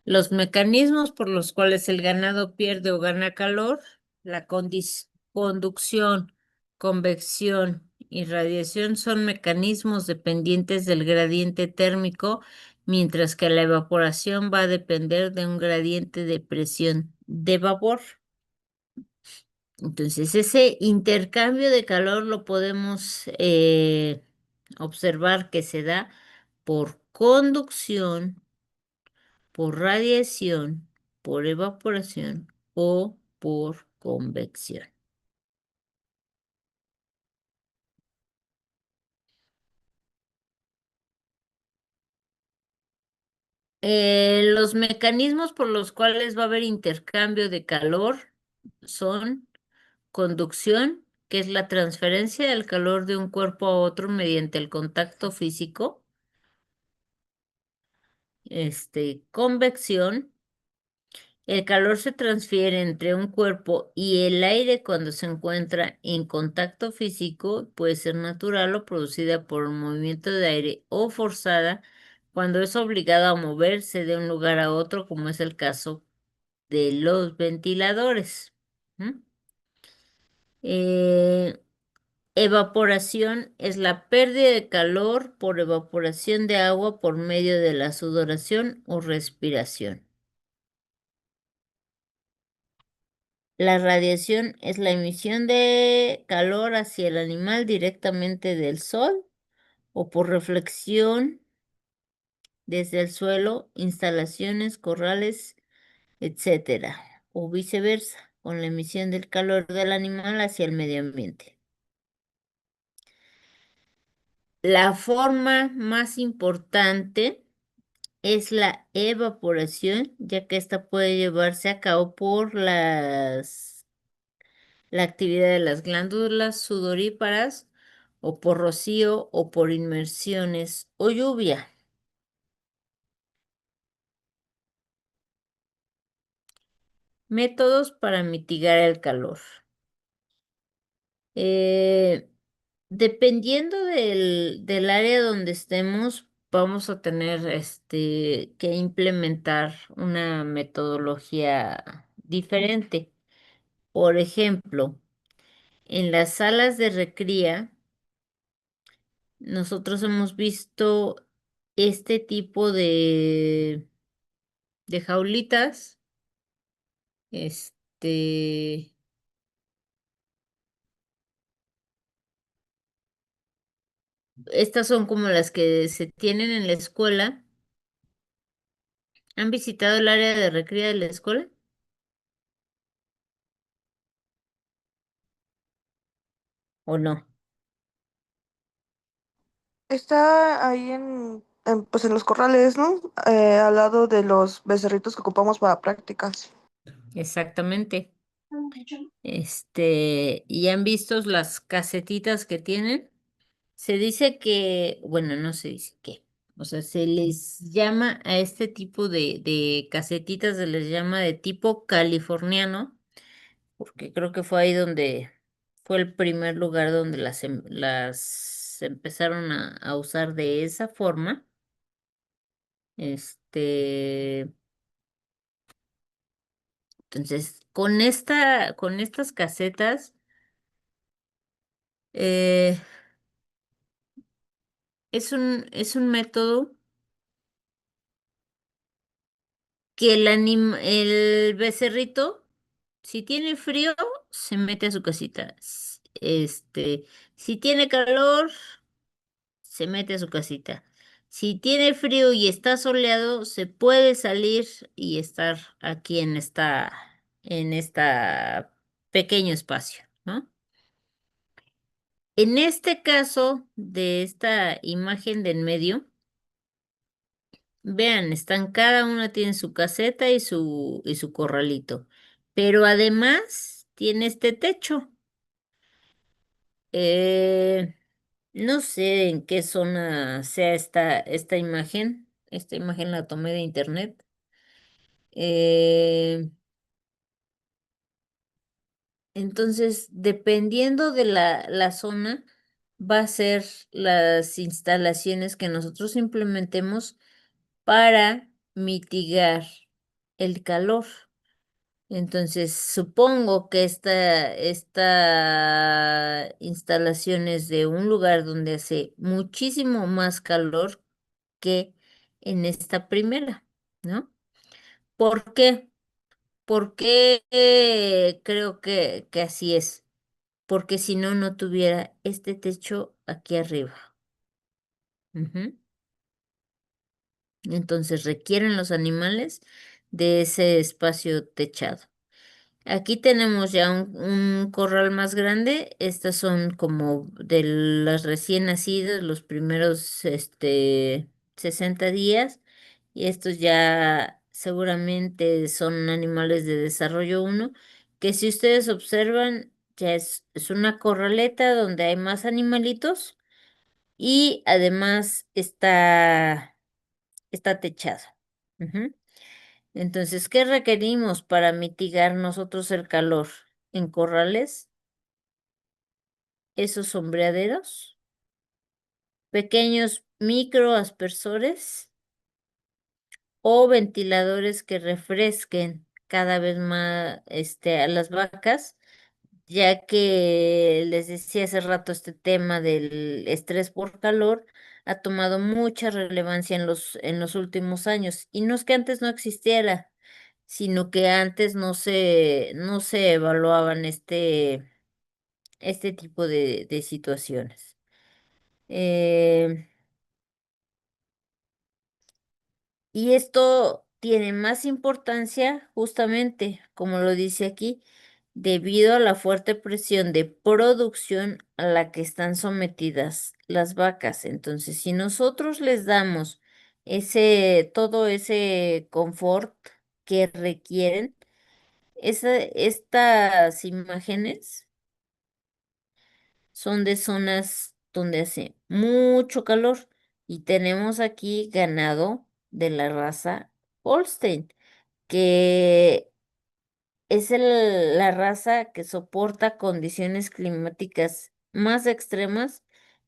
Los mecanismos por los cuales el ganado pierde o gana calor, la conducción, convección y radiación son mecanismos dependientes del gradiente térmico, mientras que la evaporación va a depender de un gradiente de presión de vapor. Entonces, ese intercambio de calor lo podemos observar que se da por conducción, por radiación, por evaporación o por convección. Los mecanismos por los cuales va a haber intercambio de calor son conducción, que es la transferencia del calor de un cuerpo a otro mediante el contacto físico, convección. El calor se transfiere entre un cuerpo y el aire cuando se encuentra en contacto físico, puede ser natural o producida por un movimiento de aire o forzada cuando es obligado a moverse de un lugar a otro, como es el caso de los ventiladores. ¿Mm? Eh, Evaporación es la pérdida de calor por evaporación de agua por medio de la sudoración o respiración. La radiación es la emisión de calor hacia el animal directamente del sol o por reflexión desde el suelo, instalaciones, corrales, etcétera, o viceversa, con la emisión del calor del animal hacia el medio ambiente. La forma más importante es la evaporación, ya que esta puede llevarse a cabo por la actividad de las glándulas sudoríparas o por rocío o por inmersiones o lluvia. Métodos para mitigar el calor. Eh, Dependiendo del área donde estemos, vamos a tener que implementar una metodología diferente. Por ejemplo, en las salas de recría, nosotros hemos visto este tipo de jaulitas. Este, Estas son como las que se tienen en la escuela. ¿Han visitado el área de recreo de la escuela o no? Está ahí en pues en los corrales, ¿no? Al lado de los becerritos que ocupamos para prácticas. Exactamente. ¿Y han visto las casetitas que tienen? Se dice que, bueno, no se dice que, o sea, se les llama a este tipo de casetitas, se les llama de tipo californiano, porque creo que fue ahí donde fue el primer lugar donde las empezaron a usar de esa forma. Este, entonces, con estas casetas, eh, es un método que el becerrito, si tiene frío, se mete a su casita. Si tiene calor, se mete a su casita. Si tiene frío y está soleado, se puede salir y estar aquí en esta pequeño espacio, ¿no? En este caso de esta imagen de en medio, vean, están cada una tiene su caseta y su corralito, pero además tiene este techo. Eh, no sé en qué zona sea esta imagen. Esta imagen la tomé de internet. Eh, entonces, dependiendo de la zona, va a ser las instalaciones que nosotros implementemos para mitigar el calor. Entonces, supongo que esta instalación es de un lugar donde hace muchísimo más calor que en esta primera, ¿no? ¿Por qué? Porque creo que así es, porque si no, no tuviera este techo aquí arriba. Ujú. Entonces requieren los animales de ese espacio techado. Aquí tenemos ya un corral más grande. Estas son como de las recién nacidas, los primeros 60 días. Y estos ya seguramente son animales de desarrollo uno, que si ustedes observan, ya es una corraleta donde hay más animalitos y además está techado. Ujú. Entonces, ¿qué requerimos para mitigar nosotros el calor? En corrales, esos sombreaderos, pequeños microaspersores o ventiladores que refresquen cada vez más a las vacas, ya que les decía hace rato este tema del estrés por calor ha tomado mucha relevancia en en los últimos años. Y no es que antes no existiera, sino que antes no se evaluaban este tipo de situaciones. Eh, y esto tiene más importancia justamente, como lo dice aquí, debido a la fuerte presión de producción a la que están sometidas las vacas. Entonces, si nosotros les damos todo ese confort que requieren, estas imágenes son de zonas donde hace mucho calor y tenemos aquí ganado de la raza Holstein, que es la raza que soporta condiciones climáticas más extremas,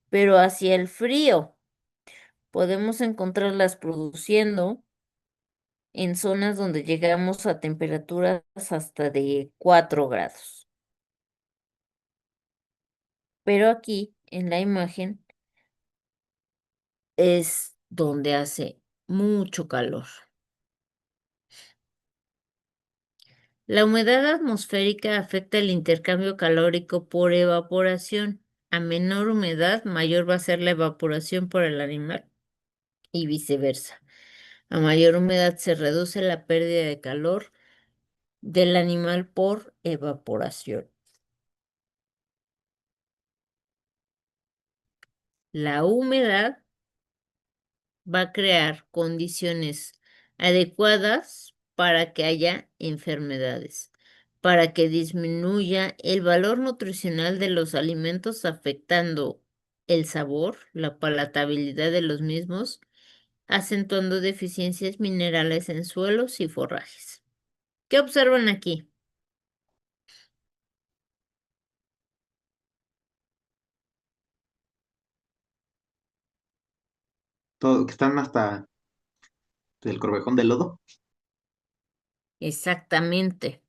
pero hacia el frío. Podemos encontrarlas produciendo en zonas donde llegamos a temperaturas hasta de 4 grados. Pero aquí en la imagen es donde hace mucho calor. La humedad atmosférica afecta el intercambio calórico por evaporación. A menor humedad, mayor va a ser la evaporación por el animal y viceversa. A mayor humedad se reduce la pérdida de calor del animal por evaporación. La humedad va a crear condiciones adecuadas para que haya enfermedades, para que disminuya el valor nutricional de los alimentos afectando el sabor, la palatabilidad de los mismos, acentuando deficiencias minerales en suelos y forrajes. ¿Qué observan aquí? Todo, que están hasta el corvejón de lodo. Exactamente.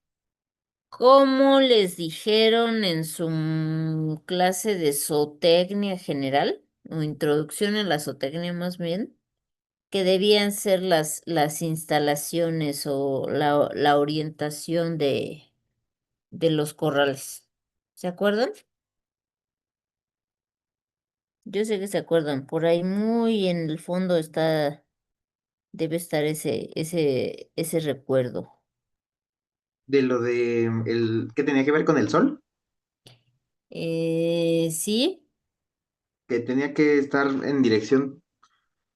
¿Cómo les dijeron en su clase de zootecnia general, o introducción a la zootecnia más bien, que debían ser las instalaciones o la orientación de los corrales? ¿Se acuerdan? Yo sé que se acuerdan, por ahí muy en el fondo debe estar ese recuerdo. De lo de el que tenía que ver con el sol, Sí, que tenía que estar en dirección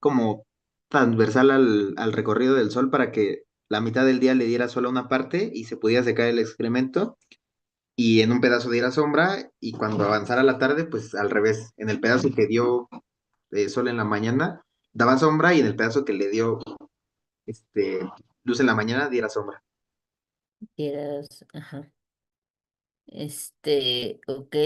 como transversal al recorrido del sol para que la mitad del día le diera sol a una parte y se pudiera secar el excremento y en un pedazo diera sombra y cuando avanzara la tarde, pues al revés, en el pedazo que dio sol en la mañana daba sombra y en el pedazo que le dio este, luz en la mañana diera sombra. ajá. Ok.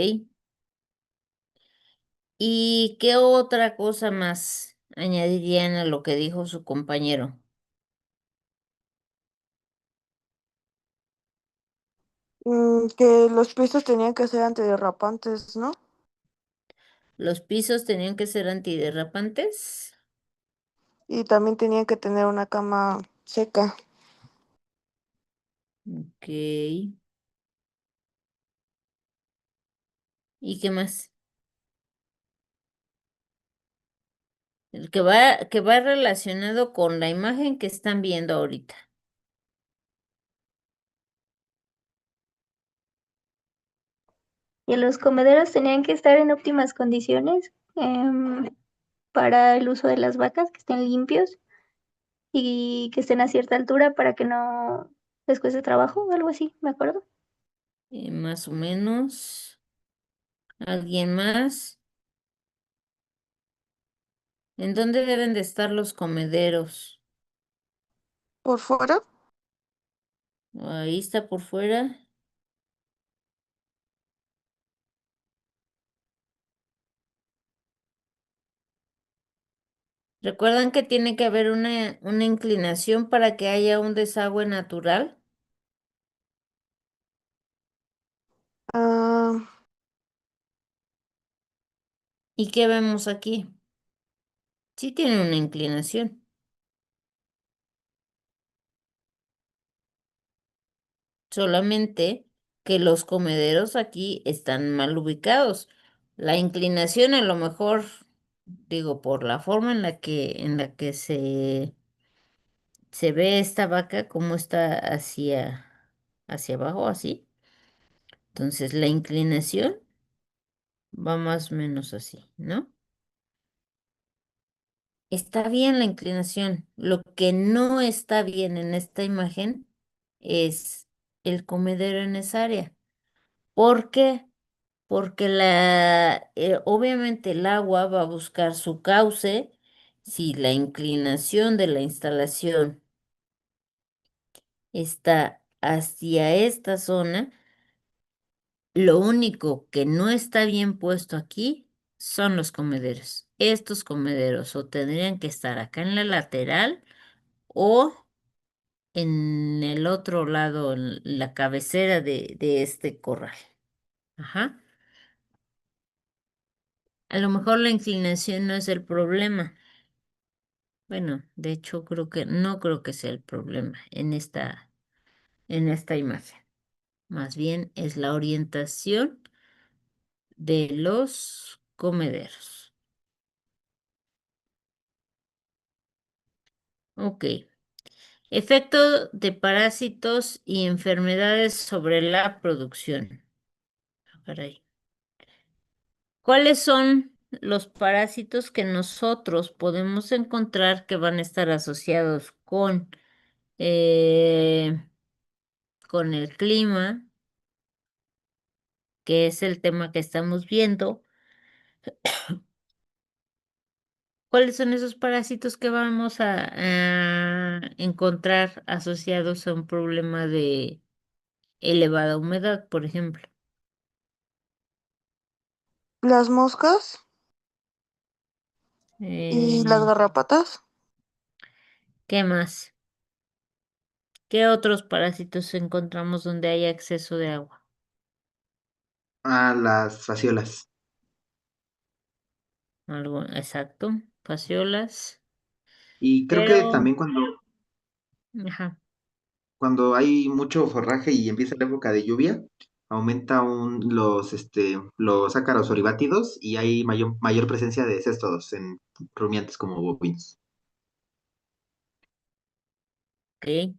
¿Y qué otra cosa más añadirían a lo que dijo su compañero? Que los pisos tenían que ser antiderrapantes, ¿no? ¿Los pisos tenían que ser antiderrapantes? Y también tenían que tener una cama seca. Ok. ¿Y qué más? El que va relacionado con la imagen que están viendo ahorita. Y los comederos tenían que estar en óptimas condiciones para el uso de las vacas, que estén limpios y que estén a cierta altura para que no les cueste trabajo, algo así, me acuerdo. Más o menos. ¿Alguien más? ¿En dónde deben de estar los comederos? ¿Por fuera? Ahí está por fuera. ¿Recuerdan que tiene que haber una inclinación para que haya un desagüe natural? Ah, ¿Y qué vemos aquí? Sí tiene una inclinación, solamente que los comederos aquí están mal ubicados. La inclinación a lo mejor, digo, por la forma en la que se ve esta vaca, como está hacia abajo, así. Entonces la inclinación va más o menos así, ¿no? Está bien la inclinación. Lo que no está bien en esta imagen es el comedero en esa área. ¿Por qué? Porque obviamente el agua va a buscar su cauce si la inclinación de la instalación está hacia esta zona. Lo único que no está bien puesto aquí son los comederos. Estos comederos o tendrían que estar acá en la lateral o en el otro lado, en la cabecera de este corral. Ajá. A lo mejor la inclinación no es el problema. Bueno, de hecho no creo que sea el problema en esta imagen. Más bien es la orientación de los comederos. Ok. Efecto de parásitos y enfermedades sobre la producción. Ah, caray. ¿Cuáles son los parásitos que nosotros podemos encontrar que van a estar asociados eh, con el clima, que es el tema que estamos viendo. ¿Cuáles son esos parásitos que vamos a encontrar asociados a un problema de elevada humedad, por ejemplo? Las moscas y las Eh, garrapatas. ¿Qué más? ¿Qué otros parásitos encontramos donde hay exceso de agua? Ah, las fasciolas. Algo, exacto, fasciolas, Y creo que pero, también ajá, cuando hay mucho forraje y empieza la época de lluvia, aumenta los ácaros oribátidos y hay mayor presencia de céstodos en rumiantes como bovinos. ok.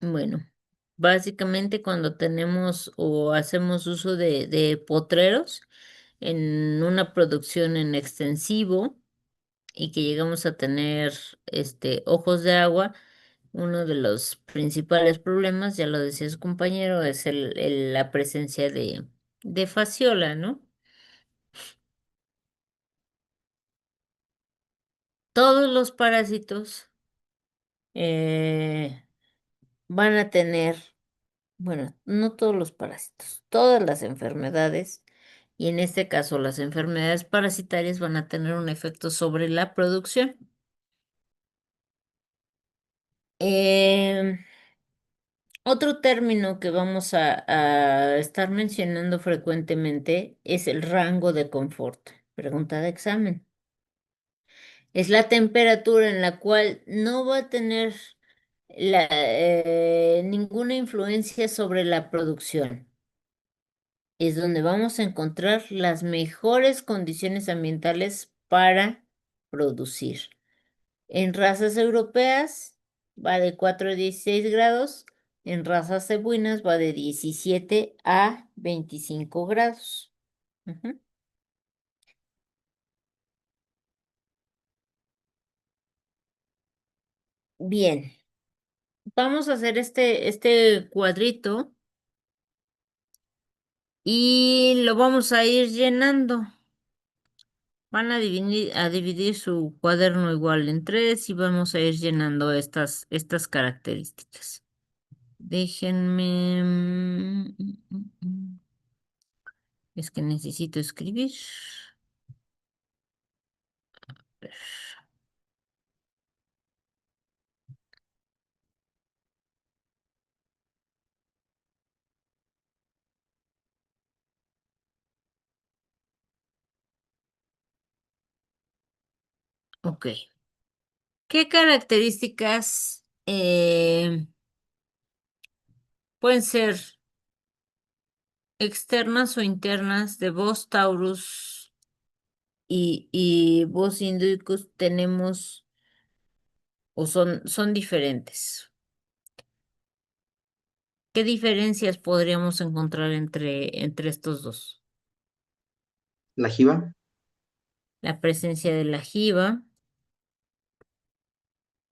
Bueno, básicamente cuando tenemos o hacemos uso de potreros en una producción en extensivo y que llegamos a tener ojos de agua, uno de los principales problemas, ya lo decía su compañero, es la presencia de fasciola, ¿no? Todos los parásitos eh, van a tener, bueno, no todos los parásitos, todas las enfermedades, y en este caso las enfermedades parasitarias van a tener un efecto sobre la producción. Em, Otro término que vamos a estar mencionando frecuentemente es el rango de confort. Pregunta de examen. Es la temperatura en la cual no va a tener ninguna influencia sobre la producción. Es donde vamos a encontrar las mejores condiciones ambientales para producir. En razas europeas va de 4 a 16 grados, en razas cebuinas va de 17 a 25 grados. Ujú. Bien, vamos a hacer este cuadrito y lo vamos a ir llenando. Van a dividir su cuaderno igual en tres y vamos a ir llenando estas características. Déjenme. Es que necesito escribir. Ok. ¿Qué características pueden ser externas o internas de Bos taurus y Bos indicus tenemos o son diferentes? ¿Qué diferencias podríamos encontrar entre estos dos? La jiba, La presencia de la jiba.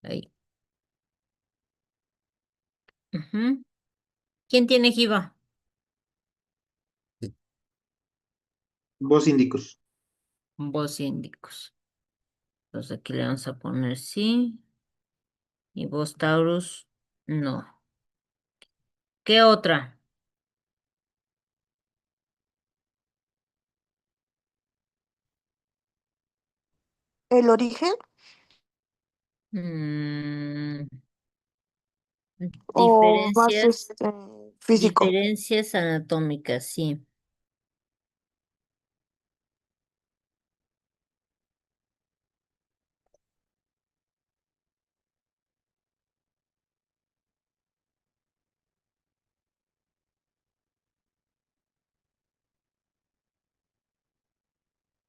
Ahí. Ujú. ¿Quién tiene jiba? Bos indicus, Bos indicus. Entonces aquí le vamos a poner sí y Bos taurus no. ¿Qué otra? El origen Mm, o más diferencias, físico. diferencias anatómicas, sí.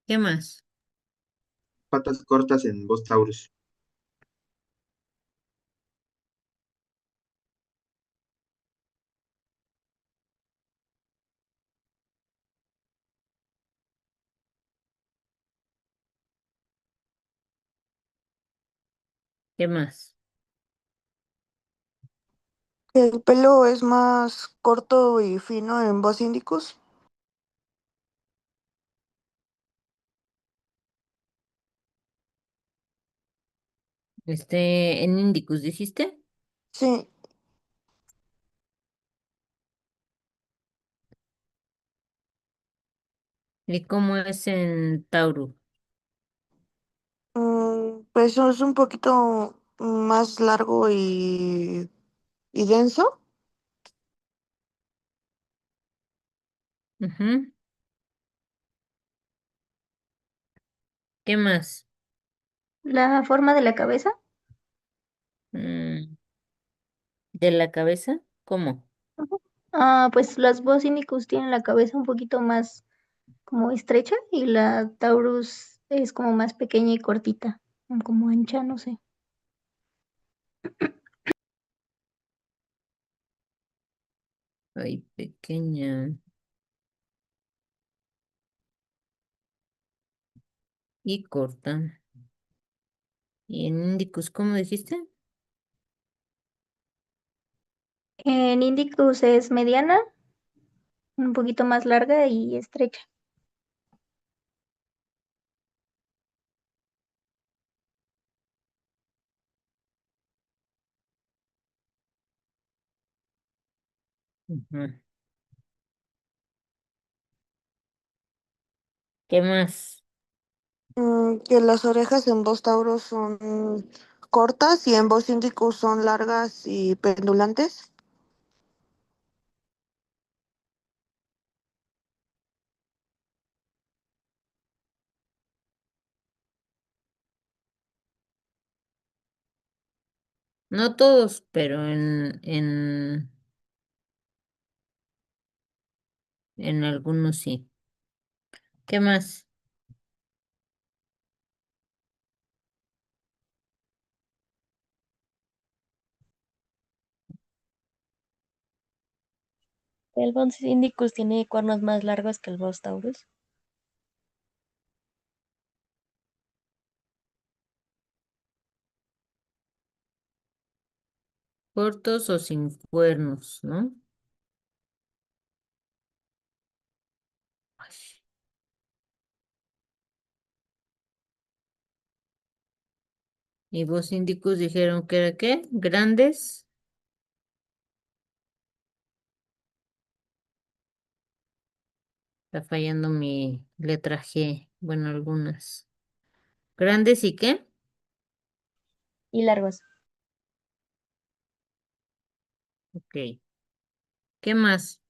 ¿Qué más? patas cortas en Bos taurus. ¿Qué más? El pelo es más corto y fino en Voz Indicus. En Indicus, ¿dijiste? Sí, ¿Y cómo es en Tauro? pues es un poquito más largo y denso. Ujú. ¿Qué más? La forma de la cabeza, Mm, ¿De la cabeza? ¿Cómo? pues las bosínicos tienen la cabeza un poquito más como estrecha y la Taurus es como más pequeña y cortita, como ancha, no sé. Ay, pequeña y corta. ¿Y en Indicus, cómo dijiste? En Indicus es mediana, un poquito más larga y estrecha. Ujú. ¿Qué más? Que las orejas en Voz Tauro son cortas y en Voz Indicus son largas y pendulantes. No todos, pero en algunos sí. ¿Qué más? El Bons Indicus tiene cuernos más largos que el Bos Taurus. Cortos o sin cuernos, ¿no? Ay, ¿y vos Indicus dijeron que era qué? ¿Grandes? Está fallando mi letra G. Bueno, algunas. ¿Grandes y qué? Y largos. Ok. ¿Qué más?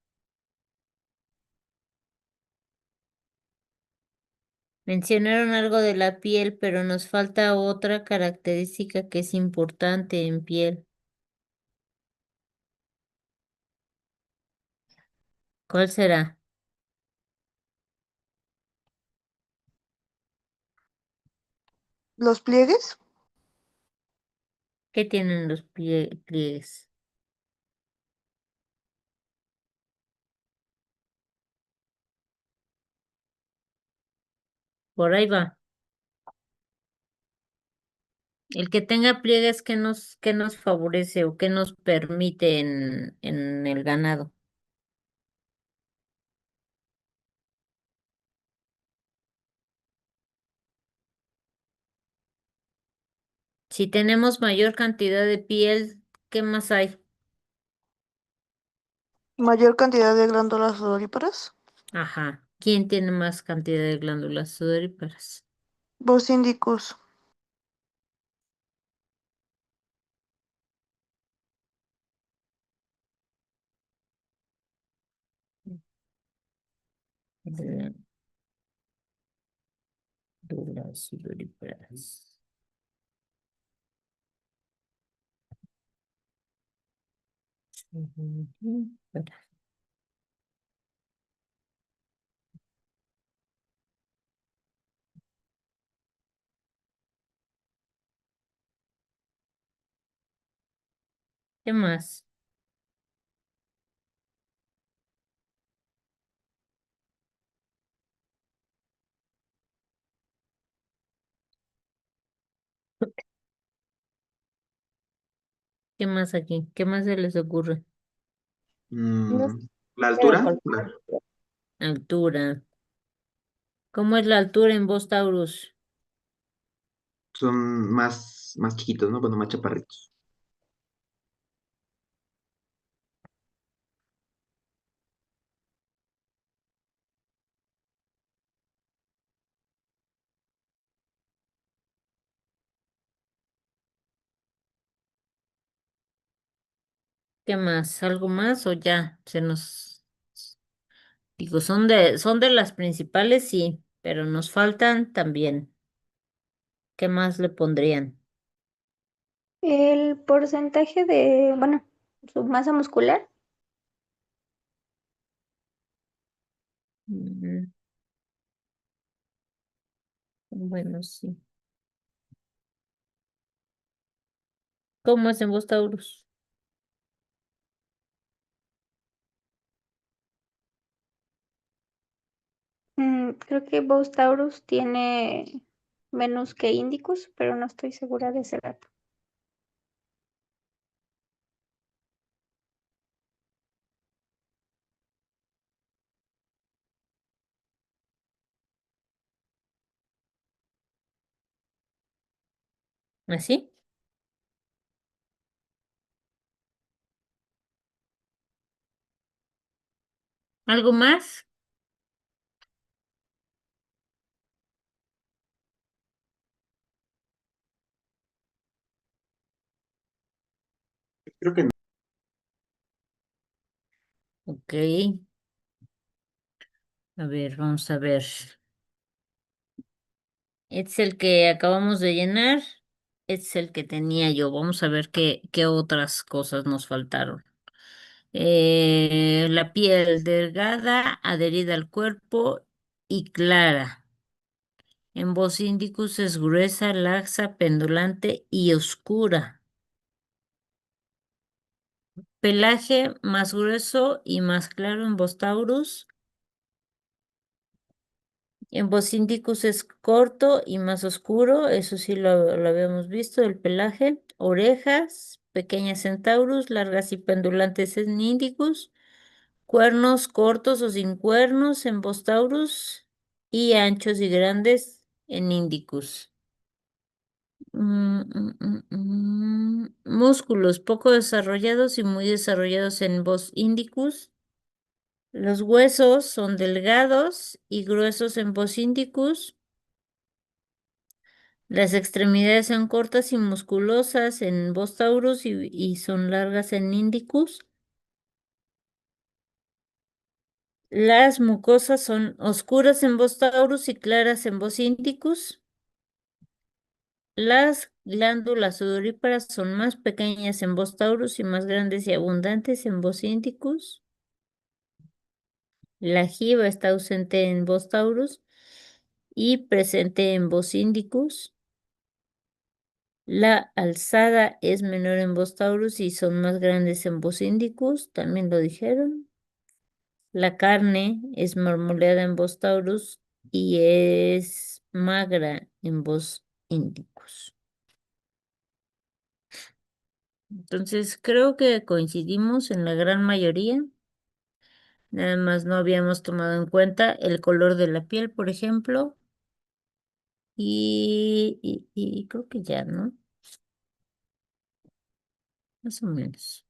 Mencionaron algo de la piel, pero nos falta otra característica que es importante en piel. ¿Cuál será? Los pliegues, ¿Qué tienen los pliegues? Por ahí va. El que tenga pliegues, qué nos favorece o qué nos permite en el ganado? Si tenemos mayor cantidad de piel, ¿qué más hay? mayor cantidad de glándulas sudoríparas. Ajá. ¿Quién tiene más cantidad de glándulas sudoríparas? Voz Indicus. Glándulas sudoríparas. ¿Qué más? ¿Qué más aquí? ¿Qué más se les ocurre? No sé, Mm, ¿la de altura? color. Altura. ¿Cómo es la altura en vos, Taurus? Son más chiquitos, ¿no? Bueno, más chaparritos. ¿Qué más? ¿Algo más o ya? Se nos... Digo, son de las principales, sí, pero nos faltan también. ¿Qué más le pondrían? El porcentaje de, bueno, su masa muscular. Mm, bueno, sí. ¿Cómo es en vos, Taurus? Creo que Bos Taurus tiene menos que Indicus, pero no estoy segura de ese dato. ¿Así? ¿Algo más? Creo que no. Ok. A ver, vamos a ver. Es el que acabamos de llenar. Es el que tenía yo. Vamos a ver qué otras cosas nos faltaron. La piel delgada, adherida al cuerpo y clara. En voz indicus es gruesa, laxa, pendulante y oscura. Pelaje más grueso y más claro en voz taurus. En voz indicus es corto y más oscuro, eso sí lo habíamos visto, el pelaje. Orejas pequeñas en taurus, largas y pendulantes en indicus. Cuernos cortos o sin cuernos en voz taurus y anchos y grandes en indicus. Músculos poco desarrollados y muy desarrollados en voz indicus. Los huesos son delgados y gruesos en voz indicus. Las extremidades son cortas y musculosas en voz taurus y son largas en indicus. Las mucosas son oscuras en voz taurus y claras en voz indicus. Las glándulas sudoríparas son más pequeñas en voz taurus y más grandes y abundantes en voz indicus. La jiba está ausente en voz taurus y presente en voz indicus. La alzada es menor en voz taurus y son más grandes en voz indicus, también lo dijeron. La carne es marmoleada en voz taurus y es magra en voz indicus. Entonces, creo que coincidimos en la gran mayoría. Nada más no habíamos tomado en cuenta el color de la piel, por ejemplo. Y creo que ya, ¿no? Más o menos.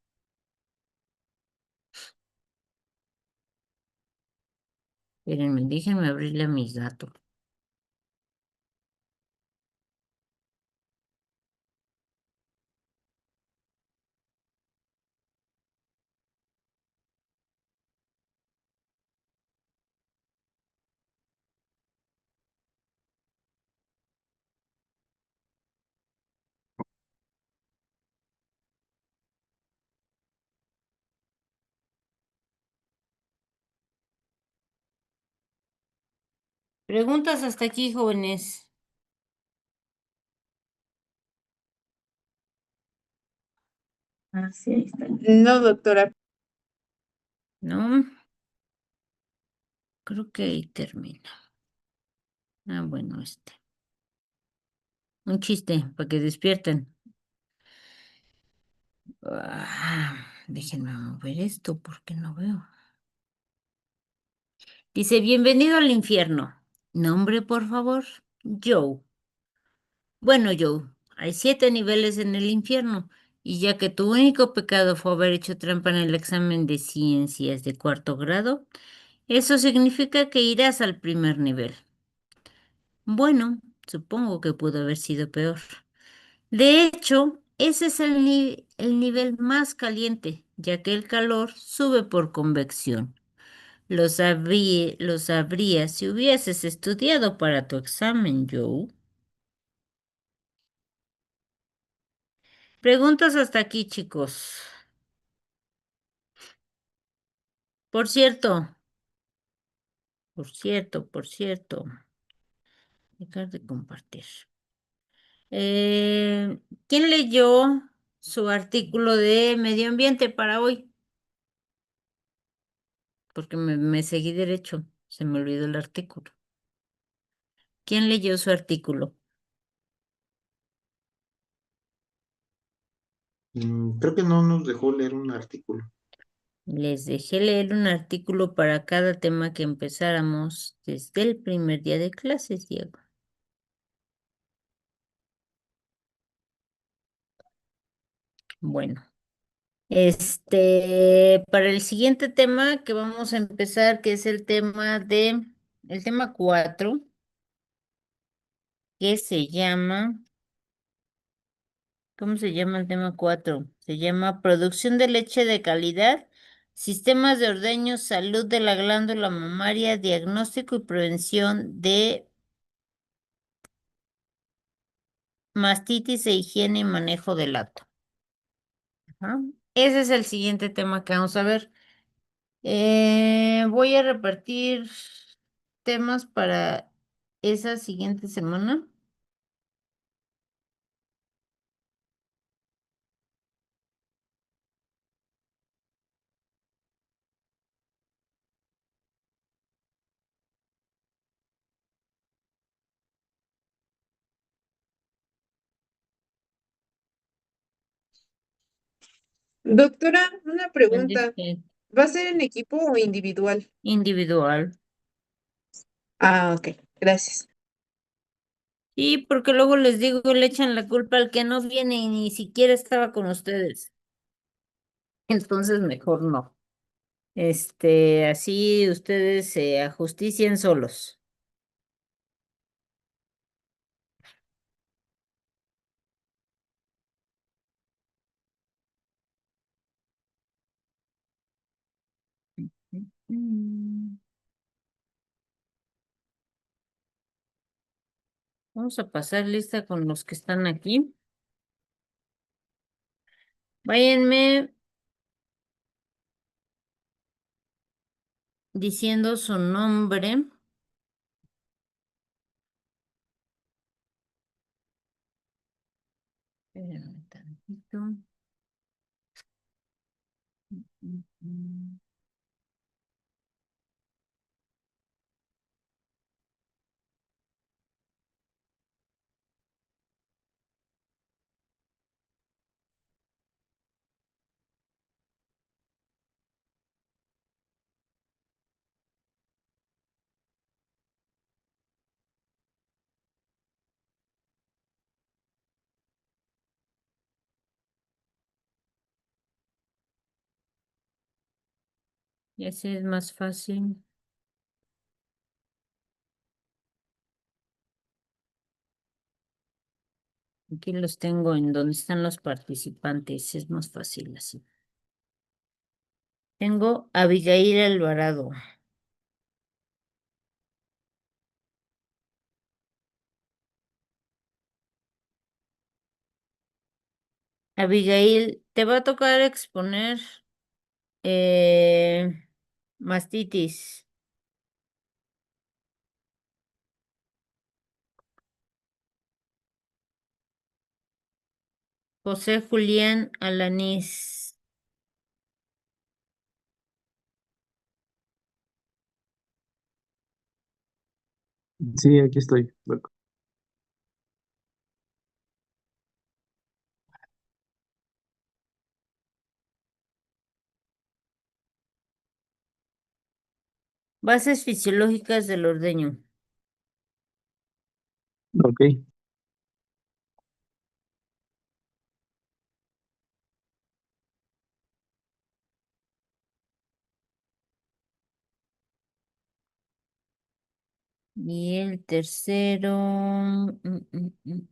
Espérenme, déjenme abrirle a mis datos. Preguntas hasta aquí, jóvenes. Ah, sí, ahí está. No, doctora. ¿No? Creo que ahí termina. Ah, bueno, este. Un chiste para que despierten. Déjenme mover esto porque no veo. Dice, bienvenido al infierno. Nombre, por favor. Joe. Bueno, Joe, hay 7 niveles en el infierno, y ya que tu único pecado fue haber hecho trampa en el examen de ciencias de 4º grado, eso significa que irás al primer nivel. Bueno, supongo que pudo haber sido peor. De hecho, ese es el nivel más caliente, ya que el calor sube por convección. Lo sabrías si hubieses estudiado para tu examen, Joe. Preguntas hasta aquí, chicos. Por cierto, por cierto. Dejar de compartir. Eh, ¿Quién leyó su artículo de medio ambiente para hoy? Porque me seguí derecho. Se me olvidó el artículo. ¿Quién leyó su artículo? Creo que no nos dejó leer un artículo. Les dejé leer un artículo para cada tema que empezáramos desde el primer día de clases, Diego. Bueno, para el siguiente tema que vamos a empezar, que es el tema 4, que se llama, ¿cómo se llama el tema 4? Se llama Producción de leche de calidad, sistemas de ordeño, salud de la glándula mamaria, diagnóstico y prevención de mastitis e higiene y manejo del lato. Ajá. Ese es el siguiente tema que vamos a ver. Voy a repartir temas para esa siguiente semana. Doctora, una pregunta. Este, ¿Va a ser en equipo o individual? individual. Ah, ok, gracias. Y porque luego les digo, le echan la culpa al que no viene y ni siquiera estaba con ustedes. Entonces mejor no. Así ustedes se ajustician solos. Mm. Vamos a pasar lista con los que están aquí. Váyanme diciendo su nombre. Espérenme tantito. Mm. Y así es más fácil. Aquí los tengo en donde están los participantes. Es más fácil así. Tengo a Abigail Alvarado. Abigail, te va a tocar exponer eh, mastitis. José Julián Alanís. Sí, aquí estoy. Bases fisiológicas del ordeño. Ok. Y el tercero.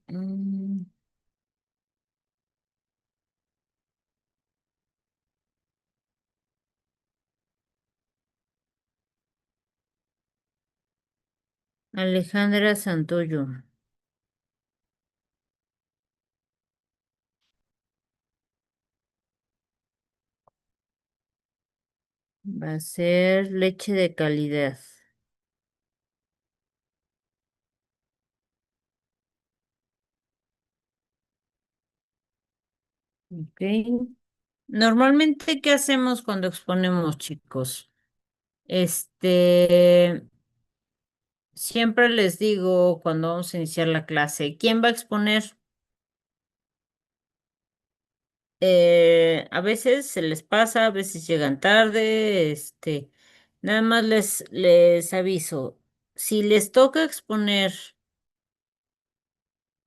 Mm. Alejandra Santoyo. Va a ser leche de calidad. Ok. Normalmente, ¿qué hacemos cuando exponemos, chicos? Siempre les digo cuando vamos a iniciar la clase, ¿quién va a exponer? A veces se les pasa, a veces llegan tarde, nada más les aviso. Si les toca exponer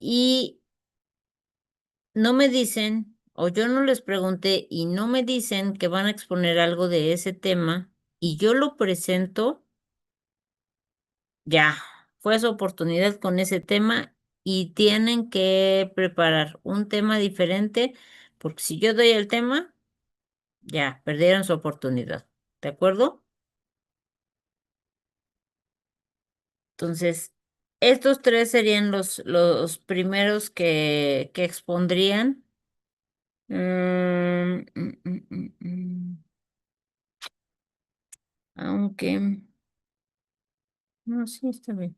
y no me dicen, o yo no les pregunté y no me dicen que van a exponer algo de ese tema y yo lo presento, ya, fue su oportunidad con ese tema y tienen que preparar un tema diferente, porque si yo doy el tema, ya, perdieron su oportunidad. ¿De acuerdo? Entonces, estos tres serían los primeros que expondrían. Aunque, no, sí, está bien.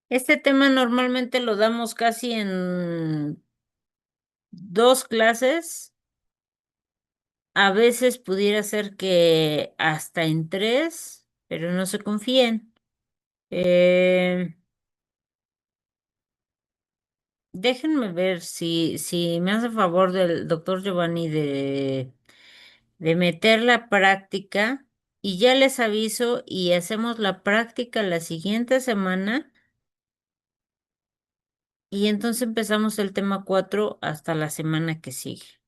Este tema normalmente lo damos casi en 2 clases. A veces pudiera ser que hasta en 3, pero no se confíen. Eh, Déjenme ver si me hace favor del doctor Giovanni de meter la práctica y ya les aviso y hacemos la práctica la siguiente semana y entonces empezamos el tema 4 hasta la semana que sigue.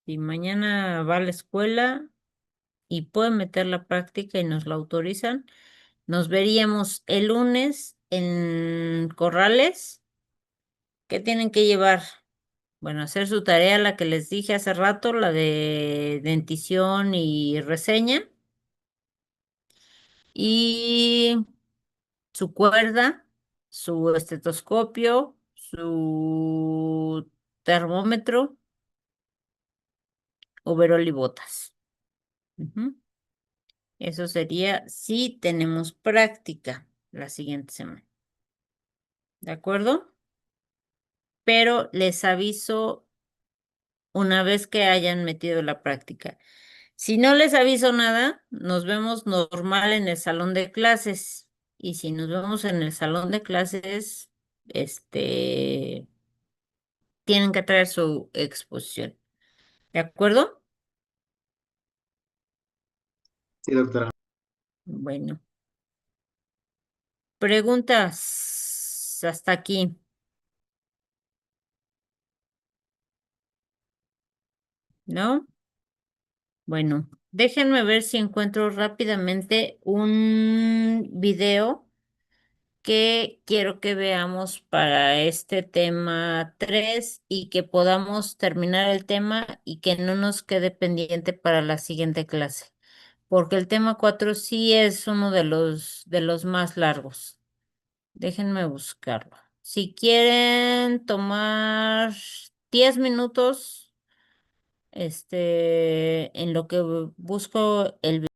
Si mañana va a la escuela y puede meter la práctica y nos la autorizan, nos veríamos el lunes en Corrales. ¿Qué tienen que llevar? Bueno, hacer su tarea, la que les dije hace rato, la de dentición y reseña, y su cuerda, su estetoscopio, su termómetro, overol y botas. Ujú. Eso sería si tenemos práctica la siguiente semana. ¿De acuerdo? Pero les aviso una vez que hayan metido la práctica. Si no les aviso nada, nos vemos normal en el salón de clases. Y si nos vemos en el salón de clases, tienen que traer su exposición. ¿De acuerdo? Sí, doctora. Bueno, preguntas hasta aquí, ¿no? Bueno, déjenme ver si encuentro rápidamente un video que quiero que veamos para este tema 3 y que podamos terminar el tema y que no nos quede pendiente para la siguiente clase, porque el tema 4 sí es uno de los más largos. Déjenme buscarlo. Si quieren tomar 10 minutos, en lo que busco el